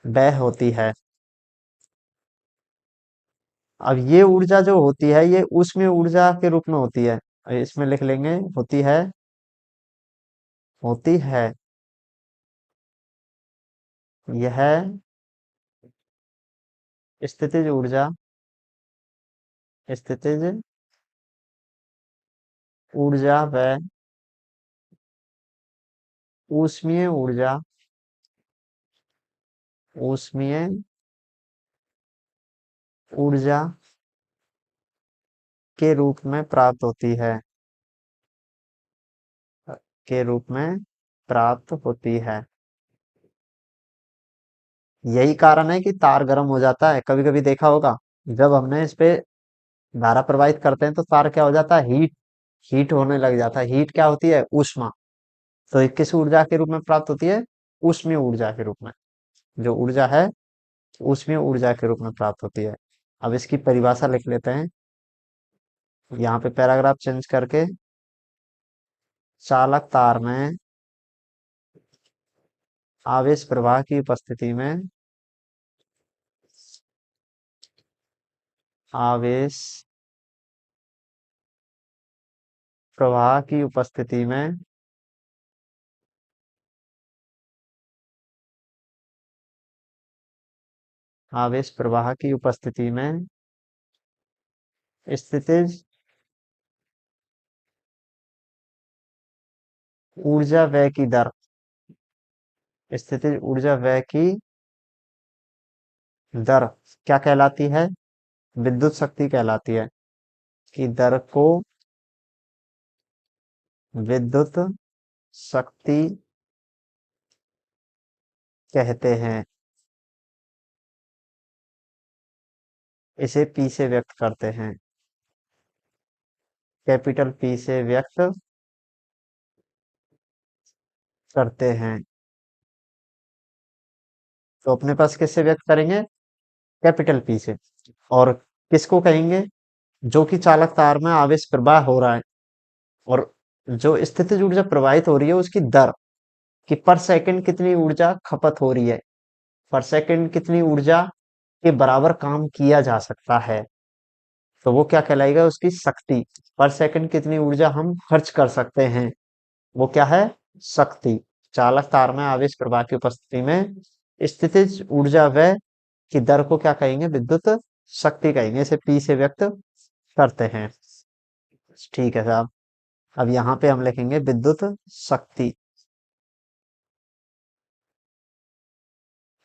व्यय होती है। अब ये ऊर्जा जो होती है ये उसमें ऊर्जा के रूप में होती है, इसमें लिख लेंगे होती है, होती है। यह स्थितिज ऊर्जा, स्थितिज ऊर्जा व ऊष्मीय ऊर्जा, ऊष्मीय ऊर्जा के रूप में प्राप्त होती है, के रूप में प्राप्त होती है। यही कारण है कि तार गर्म हो जाता है, कभी कभी देखा होगा, जब हमने इस पे धारा प्रवाहित करते हैं तो तार क्या हो जाता है, हीट, हीट होने लग जाता है। हीट क्या होती है, ऊष्मा। तो ये किस ऊर्जा के रूप में प्राप्त होती है, ऊष्मीय ऊर्जा के रूप में। जो ऊर्जा है ऊष्मीय ऊर्जा के रूप में प्राप्त होती है। अब इसकी परिभाषा लिख लेते हैं यहाँ पे, पैराग्राफ चेंज करके, चालक तार में आवेश प्रवाह की उपस्थिति में, आवेश प्रवाह की उपस्थिति में आवेश प्रवाह की उपस्थिति में स्थितिज ऊर्जा व्यय की दर, स्थितिज ऊर्जा व्यय की दर क्या कहलाती है, विद्युत शक्ति कहलाती है। कि दर को विद्युत शक्ति कहते हैं। इसे पी से व्यक्त करते हैं, कैपिटल पी से व्यक्त करते हैं। तो अपने पास किससे व्यक्त करेंगे, कैपिटल पी से। और किसको कहेंगे, जो कि चालक तार में आवेश प्रवाह हो रहा है और जो स्थितिज ऊर्जा प्रवाहित हो रही है उसकी दर, कि पर सेकंड कितनी ऊर्जा खपत हो रही है, पर सेकंड कितनी ऊर्जा के बराबर काम किया जा सकता है, तो वो क्या कहलाएगा, उसकी शक्ति। पर सेकंड कितनी ऊर्जा हम खर्च कर सकते हैं, वो क्या है, शक्ति। चालक तार में आवेश प्रवाह की उपस्थिति में स्थितिज ऊर्जा व्यय की दर को क्या कहेंगे, विद्युत शक्ति कहेंगे। इसे पी से व्यक्त करते हैं। ठीक है साहब। अब यहाँ पे हम लिखेंगे विद्युत शक्ति,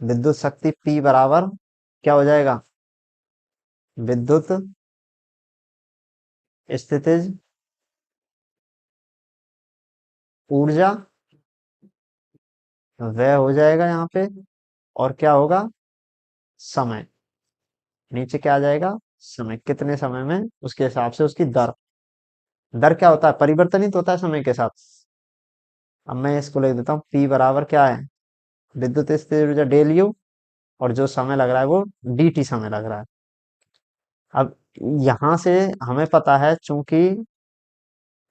विद्युत शक्ति P बराबर क्या हो जाएगा, विद्युत स्थितिज ऊर्जा व्यय हो जाएगा यहाँ पे, और क्या होगा, समय। नीचे क्या आ जाएगा, समय, कितने समय में, उसके हिसाब से उसकी दर। दर क्या होता है, परिवर्तनित होता है समय के साथ। अब मैं इसको लिख देता हूँ, P बराबर क्या है, विद्युत स्थितिज ऊर्जा डेल यू, और जो समय लग रहा है वो dt समय लग रहा है। अब यहां से हमें पता है, चूंकि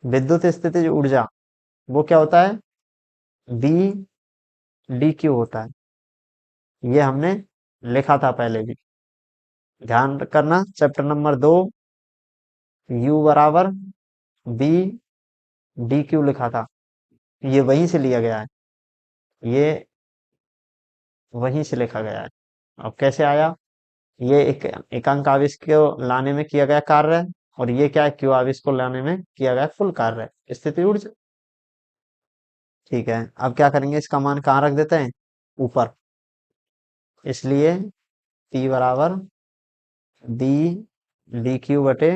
विद्युत स्थितिज ऊर्जा वो क्या होता है, बी डी क्यू होता है। ये हमने लिखा था पहले भी, ध्यान करना, चैप्टर नंबर 2, यू बराबर बी डी क्यू लिखा था। ये वहीं से लिया गया है, ये वहीं से लिखा गया है। अब कैसे आया, ये एक एकांक आवेश को लाने में किया गया कार्य है, और ये क्या है, क्यू आवेश को लाने में किया गया कुल कार्य है, स्थिति ऊर्जा। ठीक है, अब क्या करेंगे, इसका मान कहाँ रख देते हैं, ऊपर। इसलिए P बराबर डी डी क्यू बटे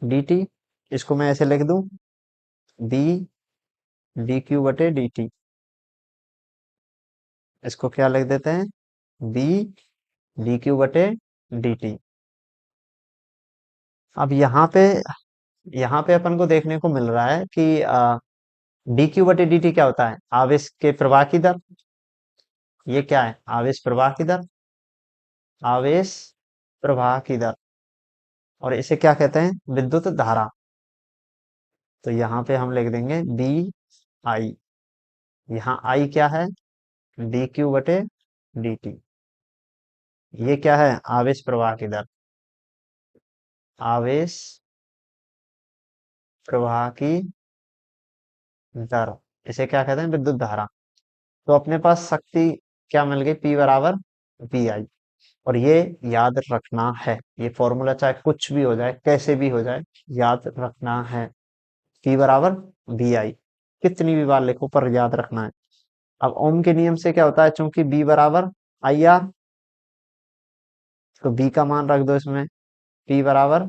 डी टी। इसको मैं ऐसे लिख दूं, डी डी क्यू बटे डी टी। इसको क्या लिख देते हैं, बी डी क्यू बटे डी टी। अब यहाँ पे अपन को देखने को मिल रहा है कि डी क्यू बटे डी टी क्या होता है, आवेश के प्रवाह की दर। ये क्या है, आवेश प्रवाह की दर, आवेश प्रवाह की दर। और इसे क्या कहते हैं, विद्युत धारा। तो यहाँ पे हम लिख देंगे बी आई। यहाँ आई क्या है, डी क्यू बटे डी टी। ये क्या है, आवेश प्रवाह की दर, आवेश प्रवाह की दर। इसे क्या कहते हैं, विद्युत धारा। तो अपने पास शक्ति क्या मिल गई, P बराबर वी आई। और ये याद रखना है, ये फॉर्मूला चाहे कुछ भी हो जाए, कैसे भी हो जाए, याद रखना है। P बराबर वी आई, कितनी भी बार लिखो पर याद रखना है। अब ओम के नियम से क्या होता है, चूंकि B बराबर आई आर, तो B का मान रख दो इसमें। P बराबर,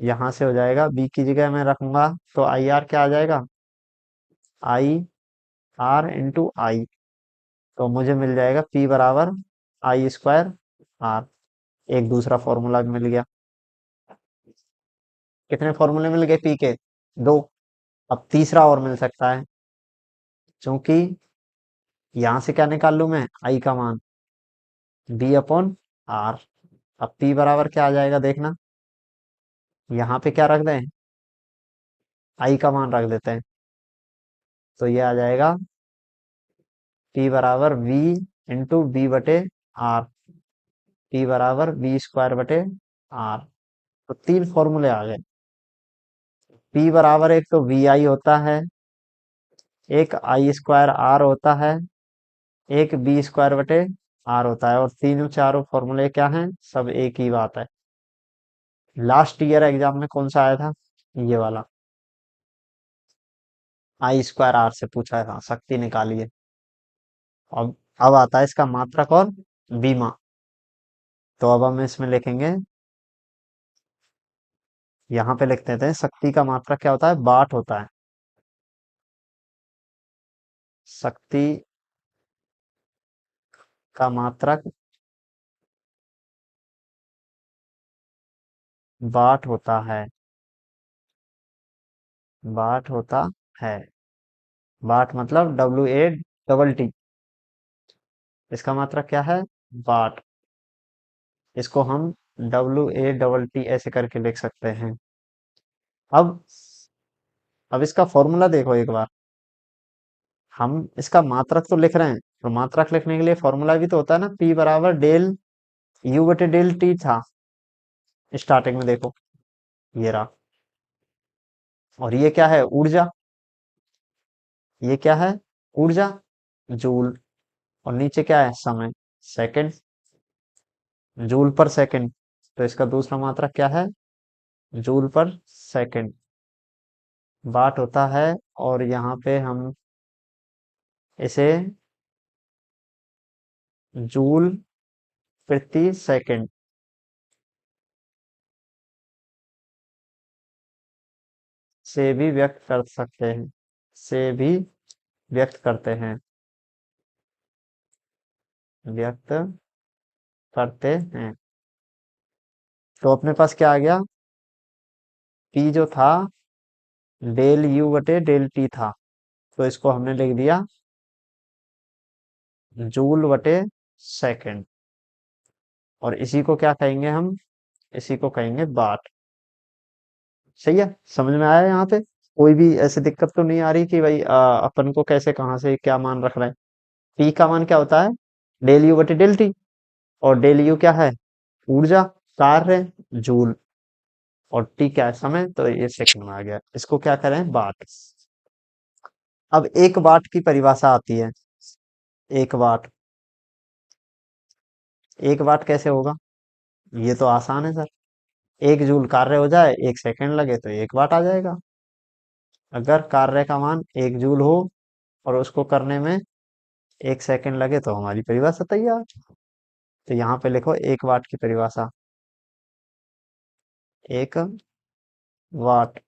यहां से हो जाएगा, B की जगह मैं रखूंगा तो आई आर क्या आ जाएगा, आई आर इंटू आई। तो मुझे मिल जाएगा P बराबर आई स्क्वायर आर। एक दूसरा फॉर्मूला भी मिल गया। कितने फॉर्मूले मिल गए P के, दो। अब तीसरा और मिल सकता है, क्योंकि यहां से क्या निकाल लूं मैं, आई का मान, बी अपॉन आर। अब P बराबर क्या आ जाएगा देखना, यहाँ पे क्या रख दें, आई का मान रख देते हैं। तो ये आ जाएगा P बराबर V इंटू बी बटे आर। P बराबर V स्क्वायर बटे आर। तो तीन फॉर्मूले आ गए। P बराबर एक तो वी आई होता है, एक आई स्क्वायर आर होता है, एक बी स्क्वायर बटे आर होता है। और तीनों चारों फॉर्मूले क्या हैं, सब एक ही बात है। लास्ट ईयर एग्जाम में कौन सा आया था, ये वाला, आई स्क्वायर आर से पूछा था, शक्ति निकालिए। अब अब आता है इसका मात्रक और बीमा। तो अब हम इसमें लिखेंगे, यहाँ पे लिख देते हैं, शक्ति का मात्रक क्या होता है, वाट होता है। शक्ति का मात्रक वाट होता है, वाट होता है। वाट मतलब WA इसका मात्रक क्या है, वाट। इसको हम WA ऐसे करके लिख सकते हैं। अब अब इसका फॉर्मूला देखो एक बार। हम इसका मात्रक तो लिख रहे हैं, तो मात्रक लिखने के लिए फॉर्मूला भी तो होता है ना, P बराबर डेल U बटे डेल टी था स्टार्टिंग में, देखो ये रहा। और ये क्या है, ऊर्जा। ये क्या है, ऊर्जा, जूल। और नीचे क्या है, समय, सेकंड, जूल पर सेकंड। तो इसका दूसरा मात्रक क्या है, जूल पर सेकंड, वाट होता है। और यहाँ पे हम इसे जूल प्रति सेकंड से भी व्यक्त कर सकते हैं, से भी व्यक्त करते हैं, व्यक्त करते हैं। तो अपने पास क्या आ गया, P जो था डेल U बटे डेल टी था, तो इसको हमने लिख दिया जूल बटे सेकंड। और इसी को क्या कहेंगे हम? इसी को कहेंगे वाट। सही है, समझ में आया यहाँ पे? कोई भी ऐसी दिक्कत तो नहीं आ रही कि भाई अपन को कैसे कहाँ से क्या मान रख रहे हैं? पी का मान क्या होता है? डेल यू बटे डेल टी। और डेल यू क्या है? ऊर्जा, कार्य, जूल। और टी क्या है? समय। तो ये सेकंड में आ गया, इसको क्या करें? वाट। अब एक वाट की परिभाषा आती है। एक वाट। एक वाट कैसे होगा? ये तो आसान है सर। एक जूल कार्य हो जाए, एक सेकंड लगे तो एक वाट आ जाएगा। अगर कार्य का मान एक जूल हो और उसको करने में एक सेकंड लगे तो हमारी परिभाषा तैयार। तो यहाँ पे लिखो एक वाट की परिभाषा। एक वाट।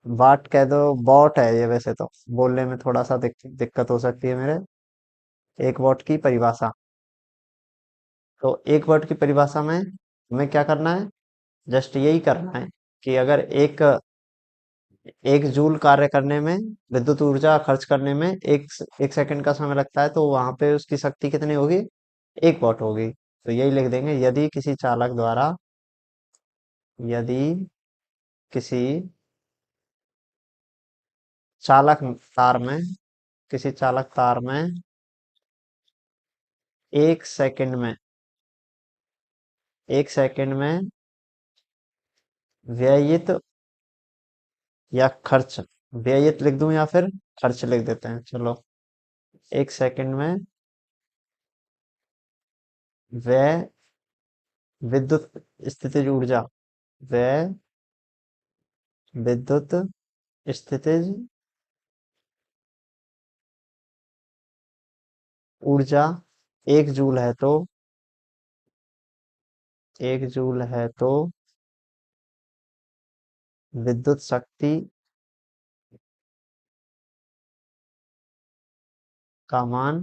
वाट कह दो, वॉट है ये वैसे तो। बोलने में थोड़ा सा दिक्कत हो सकती है मेरे। एक वॉट की परिभाषा। तो एक वाट की परिभाषा में हमें क्या करना है? जस्ट यही करना है कि अगर एक एक जूल कार्य करने में, विद्युत ऊर्जा खर्च करने में एक सेकंड का समय लगता है, तो वहां पे उसकी शक्ति कितनी होगी? एक वॉट होगी। तो यही लिख देंगे, यदि किसी चालक द्वारा, यदि किसी चालक तार में, किसी चालक तार में एक सेकंड में, एक सेकंड में व्ययित या खर्च, व्ययित लिख दूं या फिर खर्च लिख देते हैं, चलो। एक सेकंड में व्यय विद्युत स्थितिज ऊर्जा, व्यय विद्युत स्थितिज ऊर्जा एक जूल है तो, एक जूल है तो विद्युत शक्ति का मान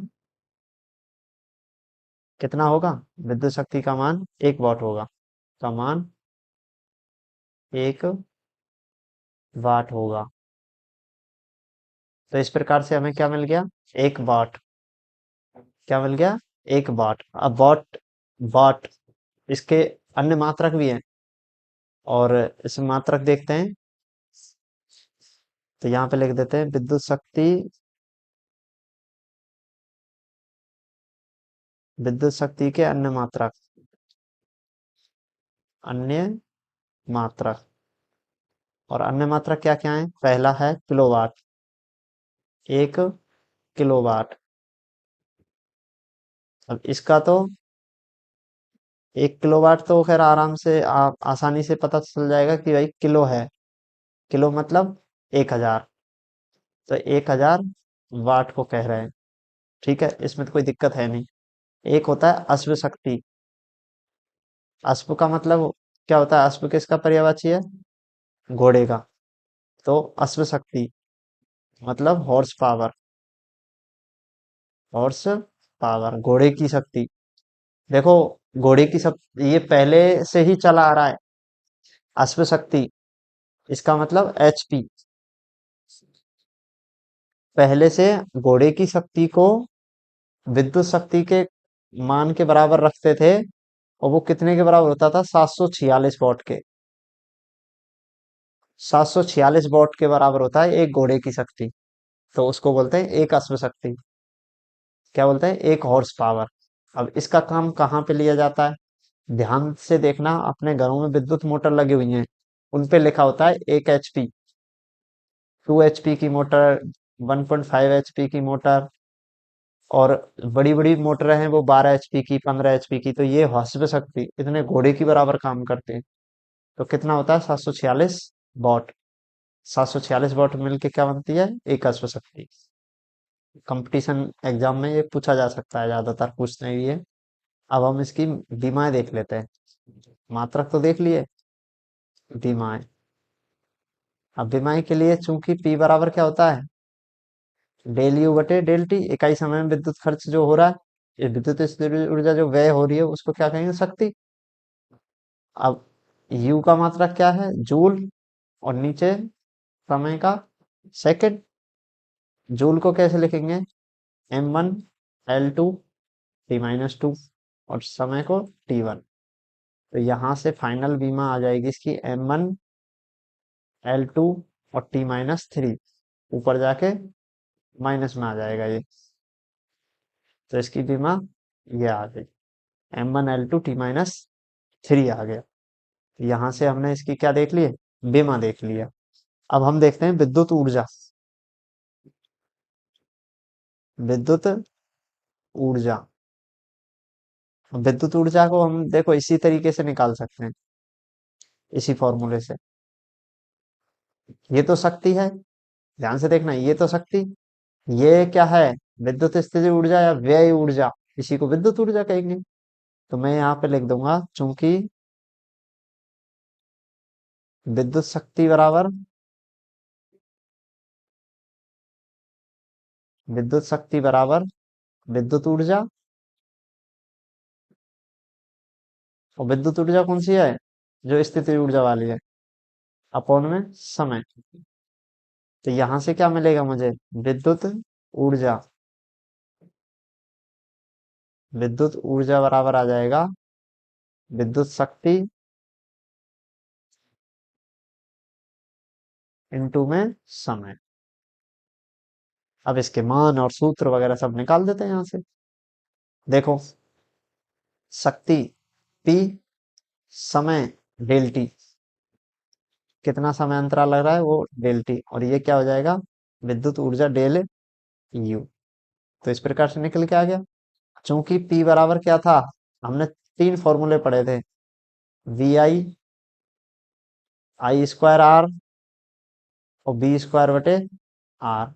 कितना होगा? विद्युत शक्ति का मान एक वाट होगा। का मान एक वाट होगा। तो इस प्रकार से हमें क्या मिल गया? एक वाट। क्या मिल गया? एक वाट। अब वाट, वाट, इसके अन्य मात्रक भी हैं, और इस मात्रक देखते हैं। तो यहाँ पे लिख देते हैं विद्युत शक्ति, विद्युत शक्ति के अन्य मात्रक, अन्य मात्रक। और अन्य मात्रक क्या क्या है? पहला है किलोवाट। एक किलोवाट। अब इसका तो एक किलोवाट तो खैर आराम से आप आसानी से पता चल जाएगा कि भाई किलो है। किलो मतलब 1000। तो 1000 वाट को कह रहे हैं। ठीक है, इसमें तो कोई दिक्कत है नहीं। एक होता है अश्व शक्ति। अश्व का मतलब क्या होता है? अश्व किसका पर्यायवाची है? घोड़े का। तो अश्व शक्ति मतलब हॉर्स पावर। हॉर्स पावर, घोड़े की शक्ति। देखो, घोड़े की शक्ति ये पहले से ही चला आ रहा है। अश्व शक्ति, इसका मतलब एचपी। पहले से घोड़े की शक्ति को विद्युत शक्ति के मान के बराबर रखते थे। और वो कितने के बराबर होता था? 746 वॉट के। 746 वॉट के बराबर होता है एक घोड़े की शक्ति। तो उसको बोलते हैं एक अश्व शक्ति। क्या बोलते हैं? एक हॉर्स पावर। अब इसका काम कहाँ पे लिया जाता है? ध्यान से देखना, अपने घरों में विद्युत मोटर लगी हुई हैं, उन पे लिखा होता है 1 HP, 2 HP की मोटर, 1.5 HP की मोटर। और बड़ी बड़ी मोटर हैं वो 12 HP की, 15 HP की। तो ये हौस शक्ति इतने घोड़े की बराबर काम करते हैं। तो कितना होता है? 746 वॉट। 746 वॉट मिलके क्या बनती है? एक अश्व शक्ति। कंपटीशन एग्जाम में ये पूछा जा सकता है, ज्यादातर पूछते ही है। अब हम इसकी विमाएं देख लेते हैं। मात्रक तो देख लिए, विमाएं। अब विमाएं के लिए चूंकि पी बराबर क्या होता है? डेल यू बटे डेल टी। इकाई समय में विद्युत खर्च जो हो रहा है, ये विद्युत स्थिर ऊर्जा जो व्यय हो रही है, उसको क्या कहेंगे? शक्ति। अब यू का मात्रक क्या है? जूल। और नीचे समय का सेकंड। जूल को कैसे लिखेंगे? M1 L2 T-2। और समय को T1। तो यहाँ से फाइनल बीमा आ जाएगी इसकी M1L2 और T-3। ऊपर जाके माइनस में आ जाएगा ये। तो इसकी बीमा ये आ गई, M1L2 T-3 आ गया। यहाँ से हमने इसकी क्या देख लिए, बीमा देख लिया। अब हम देखते हैं विद्युत ऊर्जा। विद्युत ऊर्जा, विद्युत ऊर्जा को हम देखो इसी तरीके से निकाल सकते हैं, इसी फॉर्मूले से। ये तो शक्ति है, ध्यान से देखना, ये तो शक्ति, ये क्या है, विद्युत स्थिति ऊर्जा या व्यय ऊर्जा, इसी को विद्युत ऊर्जा कहेंगे। तो मैं यहाँ पे लिख दूंगा, चूंकि विद्युत शक्ति बराबर विद्युत शक्ति बराबर विद्युत ऊर्जा। और विद्युत ऊर्जा कौन सी है, जो स्थिति ऊर्जा वाली है, अपॉन में समय। तो यहां से क्या मिलेगा मुझे, विद्युत ऊर्जा। विद्युत ऊर्जा बराबर आ जाएगा विद्युत शक्ति इनटू में समय। अब इसके मान और सूत्र वगैरह सब निकाल देते हैं यहां से। देखो, शक्ति P, समय डेल टी, कितना समय अंतराल लग रहा है वो डेल टी, और ये क्या हो जाएगा, विद्युत ऊर्जा डेल यू। तो इस प्रकार से निकल के आ गया। चूंकि P बराबर क्या था, हमने तीन फॉर्मूले पढ़े थे, VI I² R और B² बटे R।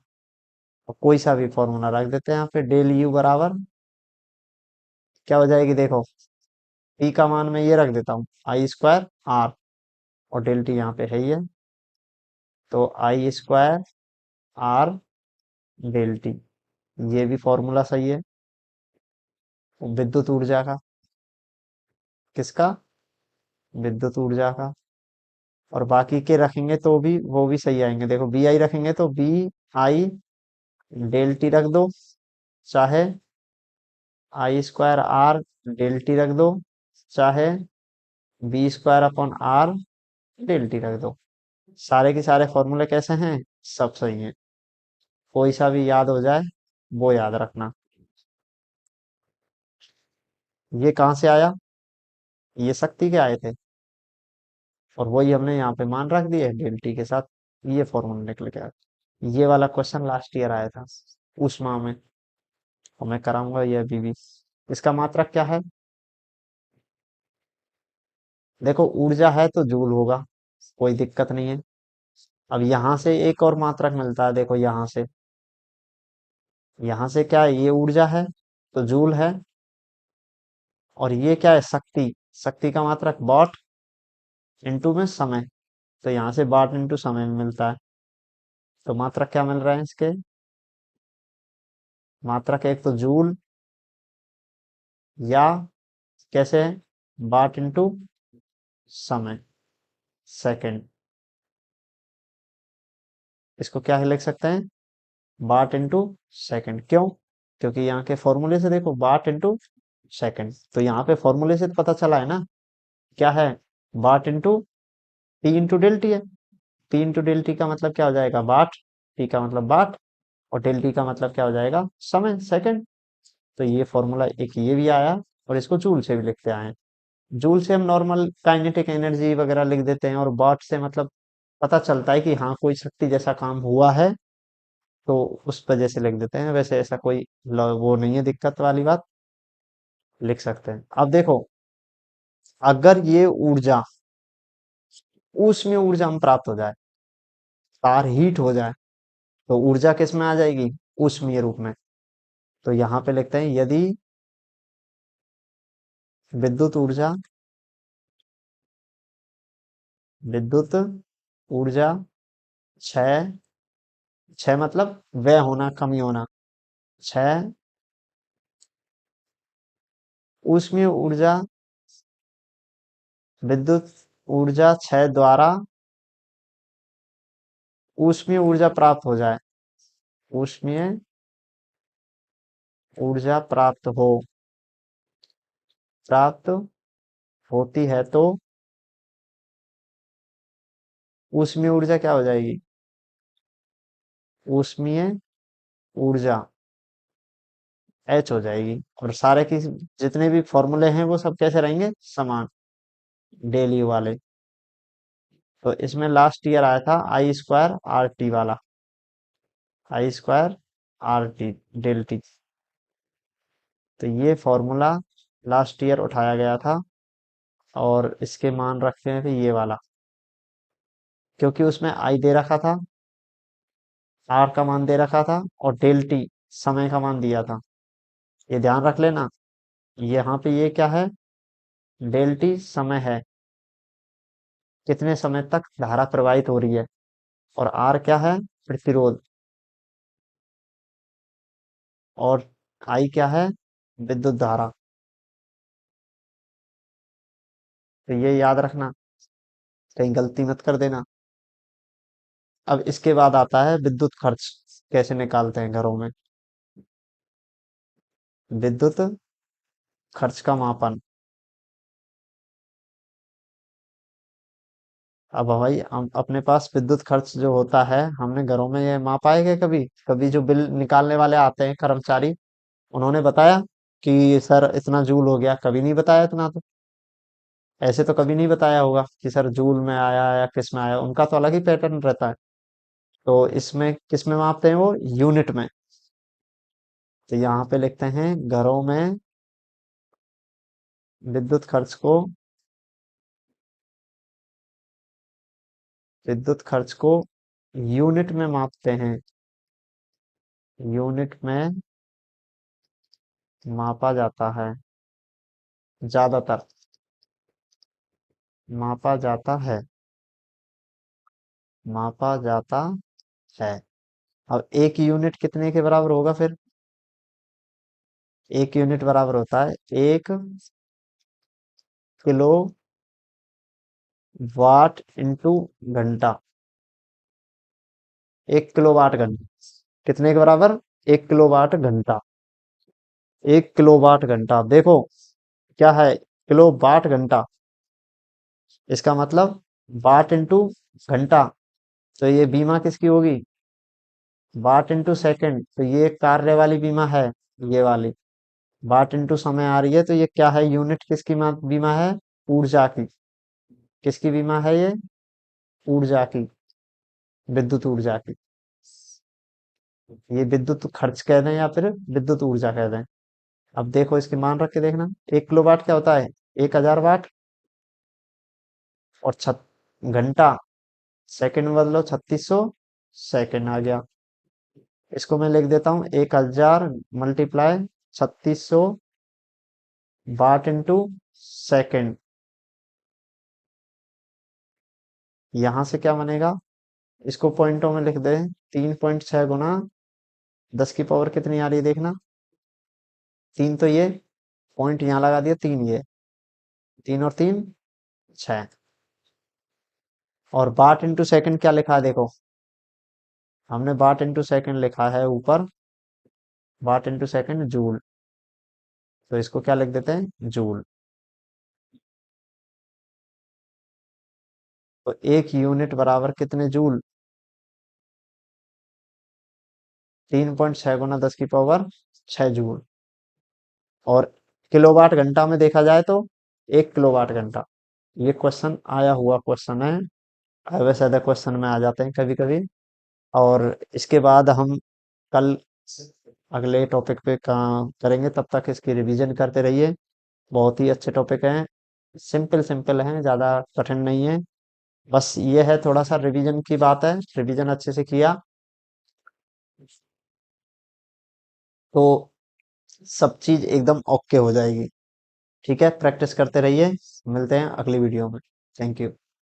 और कोई सा भी फॉर्मूला रख देते हैं यहाँ पे, डेल यू बराबर क्या हो जाएगी, देखो P का मान मैं ये रख देता हूँ I²R, और डेल टी यहाँ पे है ही है, तो I²R डेल टी, ये भी फॉर्मूला सही है विद्युत ऊर्जा का। किसका, विद्युत ऊर्जा का। और बाकी के रखेंगे तो भी वो भी सही आएंगे। देखो बी आई रखेंगे तो BI डेल टी रख दो, चाहे I²R डेल टी रख दो, चाहे B²/R डेल टी रख दो। सारे के सारे फॉर्मूले कैसे हैं, सब सही हैं। कोई सा भी याद हो जाए वो याद रखना। ये कहाँ से आया, ये शक्ति के आए थे, और वही हमने यहाँ पे मान रख दिए डेल टी के साथ, ये फॉर्मूला निकल के आया। ये वाला क्वेश्चन लास्ट ईयर आया था उष्मा में, और मैं कराऊंगा ये अभी भी। इसका मात्रक क्या है, देखो ऊर्जा है तो जूल होगा, कोई दिक्कत नहीं है। अब यहाँ से एक और मात्रक मिलता है, देखो यहाँ से क्या है, ये ऊर्जा है तो जूल है, और ये क्या है, शक्ति, शक्ति का मात्रक वॉट इनटू में समय। तो यहाँ से वॉट इनटू समय में मिलता है। तो मात्रक क्या मिल रहा है इसके, मात्रक एक तो जूल, या कैसे है, वॉट इनटू समय, सेकंड। इसको क्या है लिख सकते हैं, वाट इंटू सेकेंड। क्यों, क्योंकि यहाँ के फॉर्मूले से देखो वाट इंटू सेकेंड, तो यहाँ पे फॉर्मूले से तो पता चला है ना, क्या है, what into t into del t है। टी इंटू डेल टी का मतलब क्या हो जाएगा, वाट, टी का मतलब वाट, और डेल टी का मतलब क्या हो जाएगा, समय, सेकंड। तो ये फॉर्मूला एक ये भी आया, और इसको जूल से भी लिखते आए हैं। जूल से हम नॉर्मल काइनेटिक एनर्जी वगैरह लिख देते हैं, और वाट से मतलब पता चलता है कि हाँ कोई शक्ति जैसा काम हुआ है, तो उस वजह से लिख देते हैं। वैसे ऐसा कोई वो नहीं है, दिक्कत वाली बात, लिख सकते हैं। अब देखो, अगर ये ऊर्जा ऊष्मीय ऊर्जा हम प्राप्त हो जाए, तार हीट हो जाए, तो ऊर्जा किस में आ जाएगी, ऊष्मीय रूप में। तो यहाँ पे लिखते हैं, यदि विद्युत ऊर्जा विद्युत ऊर्जा क्षय, क्षय मतलब व्यय होना, कमी होना, क्षय ऊष्मीय ऊर्जा, विद्युत ऊर्जा क्षय द्वारा ऊष्मीय ऊर्जा प्राप्त हो जाए, ऊष्मीय ऊर्जा प्राप्त हो, प्राप्त होती है तो ऊष्मीय ऊर्जा क्या हो जाएगी? ऊष्मीय ऊर्जा एच हो जाएगी। और सारे की जितने भी फॉर्मूले हैं वो सब कैसे रहेंगे? समान, डेली वाले। तो इसमें लास्ट ईयर आया था आई स्क्वायर आर टी वाला, I square r t del t. तो ये फॉर्मूला लास्ट ईयर उठाया गया था और इसके मान रखे थे ये वाला, क्योंकि उसमें आई दे रखा था, आर का मान दे रखा था और डेल टी समय का मान दिया था। ये ध्यान रख लेना। यहाँ पे ये क्या है? डेल टी समय है, कितने समय तक धारा प्रवाहित हो रही है। और आर क्या है? प्रतिरोध। और आई क्या है? विद्युत धारा। तो ये याद रखना, कहीं गलती मत कर देना। अब इसके बाद आता है विद्युत खर्च, कैसे निकालते हैं घरों में। विद्युत खर्च का मापन। अब भाई हम अपने पास विद्युत खर्च जो होता है, हमने घरों में ये मापा है क्या कभी? कभी जो बिल निकालने वाले आते हैं कर्मचारी, उन्होंने बताया कि सर इतना जूल हो गया? कभी नहीं बताया इतना तो। ऐसे तो कभी नहीं बताया होगा कि सर जूल में आया या किस में आया, उनका तो अलग ही पैटर्न रहता है। तो इसमें किस में मापते हैं वो? यूनिट में। तो यहाँ पे लिखते हैं घरों में विद्युत खर्च को, विद्युत खर्च को यूनिट में मापते हैं। यूनिट में मापा जाता है, ज्यादातर मापा जाता है, मापा जाता है। अब एक यूनिट कितने के बराबर होगा फिर? एक यूनिट बराबर होता है 1 किलो वाट इंटू घंटा। 1 किलो वाट घंटा कितने के बराबर? 1 किलो वाट घंटा। 1 किलो वाट घंटा देखो क्या है, किलो वाट घंटा, इसका मतलब वाट इंटू घंटा। तो ये बीमा किसकी होगी? वाट इंटू सेकंड, तो ये कार्य वाली बीमा है, ये वाली। वाट इंटू समय आ रही है, तो ये क्या है? यूनिट किसकी बीमा है? ऊर्जा की। किसकी बीमा है ये? ऊर्जा की, विद्युत ऊर्जा की। ये विद्युत खर्च कह दें या फिर विद्युत ऊर्जा कह दें। अब देखो इसके मान रख के देखना, 1 किलो वाट क्या होता है? 1000 वाट। और घंटा, सेकंड में बदलो, 3600 सेकंड आ गया। इसको मैं लिख देता हूँ 1000 मल्टीप्लाई 3600 वाट इंटू सेकेंड। यहां से क्या बनेगा? इसको पॉइंटों में लिख दे। 3.6 गुना 10 की पावर कितनी आ रही है देखना। 3 तो ये, पॉइंट यहाँ लगा दिया, 3 ये, 3 और 3 6। और वाट इंटू सेकंड क्या लिखा है देखो, हमने वाट इंटू सेकंड लिखा है ऊपर, वाट इंटू सेकंड जूल। तो इसको क्या लिख देते हैं? जूल। तो एक यूनिट बराबर कितने जूल? 3.6 गुना 10 की पावर 6 जूल। और किलोवाट घंटा में देखा जाए तो 1 किलोवाट घंटा। ये क्वेश्चन आया हुआ क्वेश्चन है, वैसे अदर क्वेश्चन में आ जाते हैं कभी कभी। और इसके बाद हम कल अगले टॉपिक पे काम करेंगे, तब तक इसकी रिवीजन करते रहिए। बहुत ही अच्छे टॉपिक हैं, सिंपल सिंपल हैं, ज़्यादा कठिन नहीं है। बस ये है थोड़ा सा रिवीजन की बात है, रिवीजन अच्छे से किया तो सब चीज एकदम ओके हो जाएगी। ठीक है, प्रैक्टिस करते रहिए। मिलते हैं अगली वीडियो में। Thank you.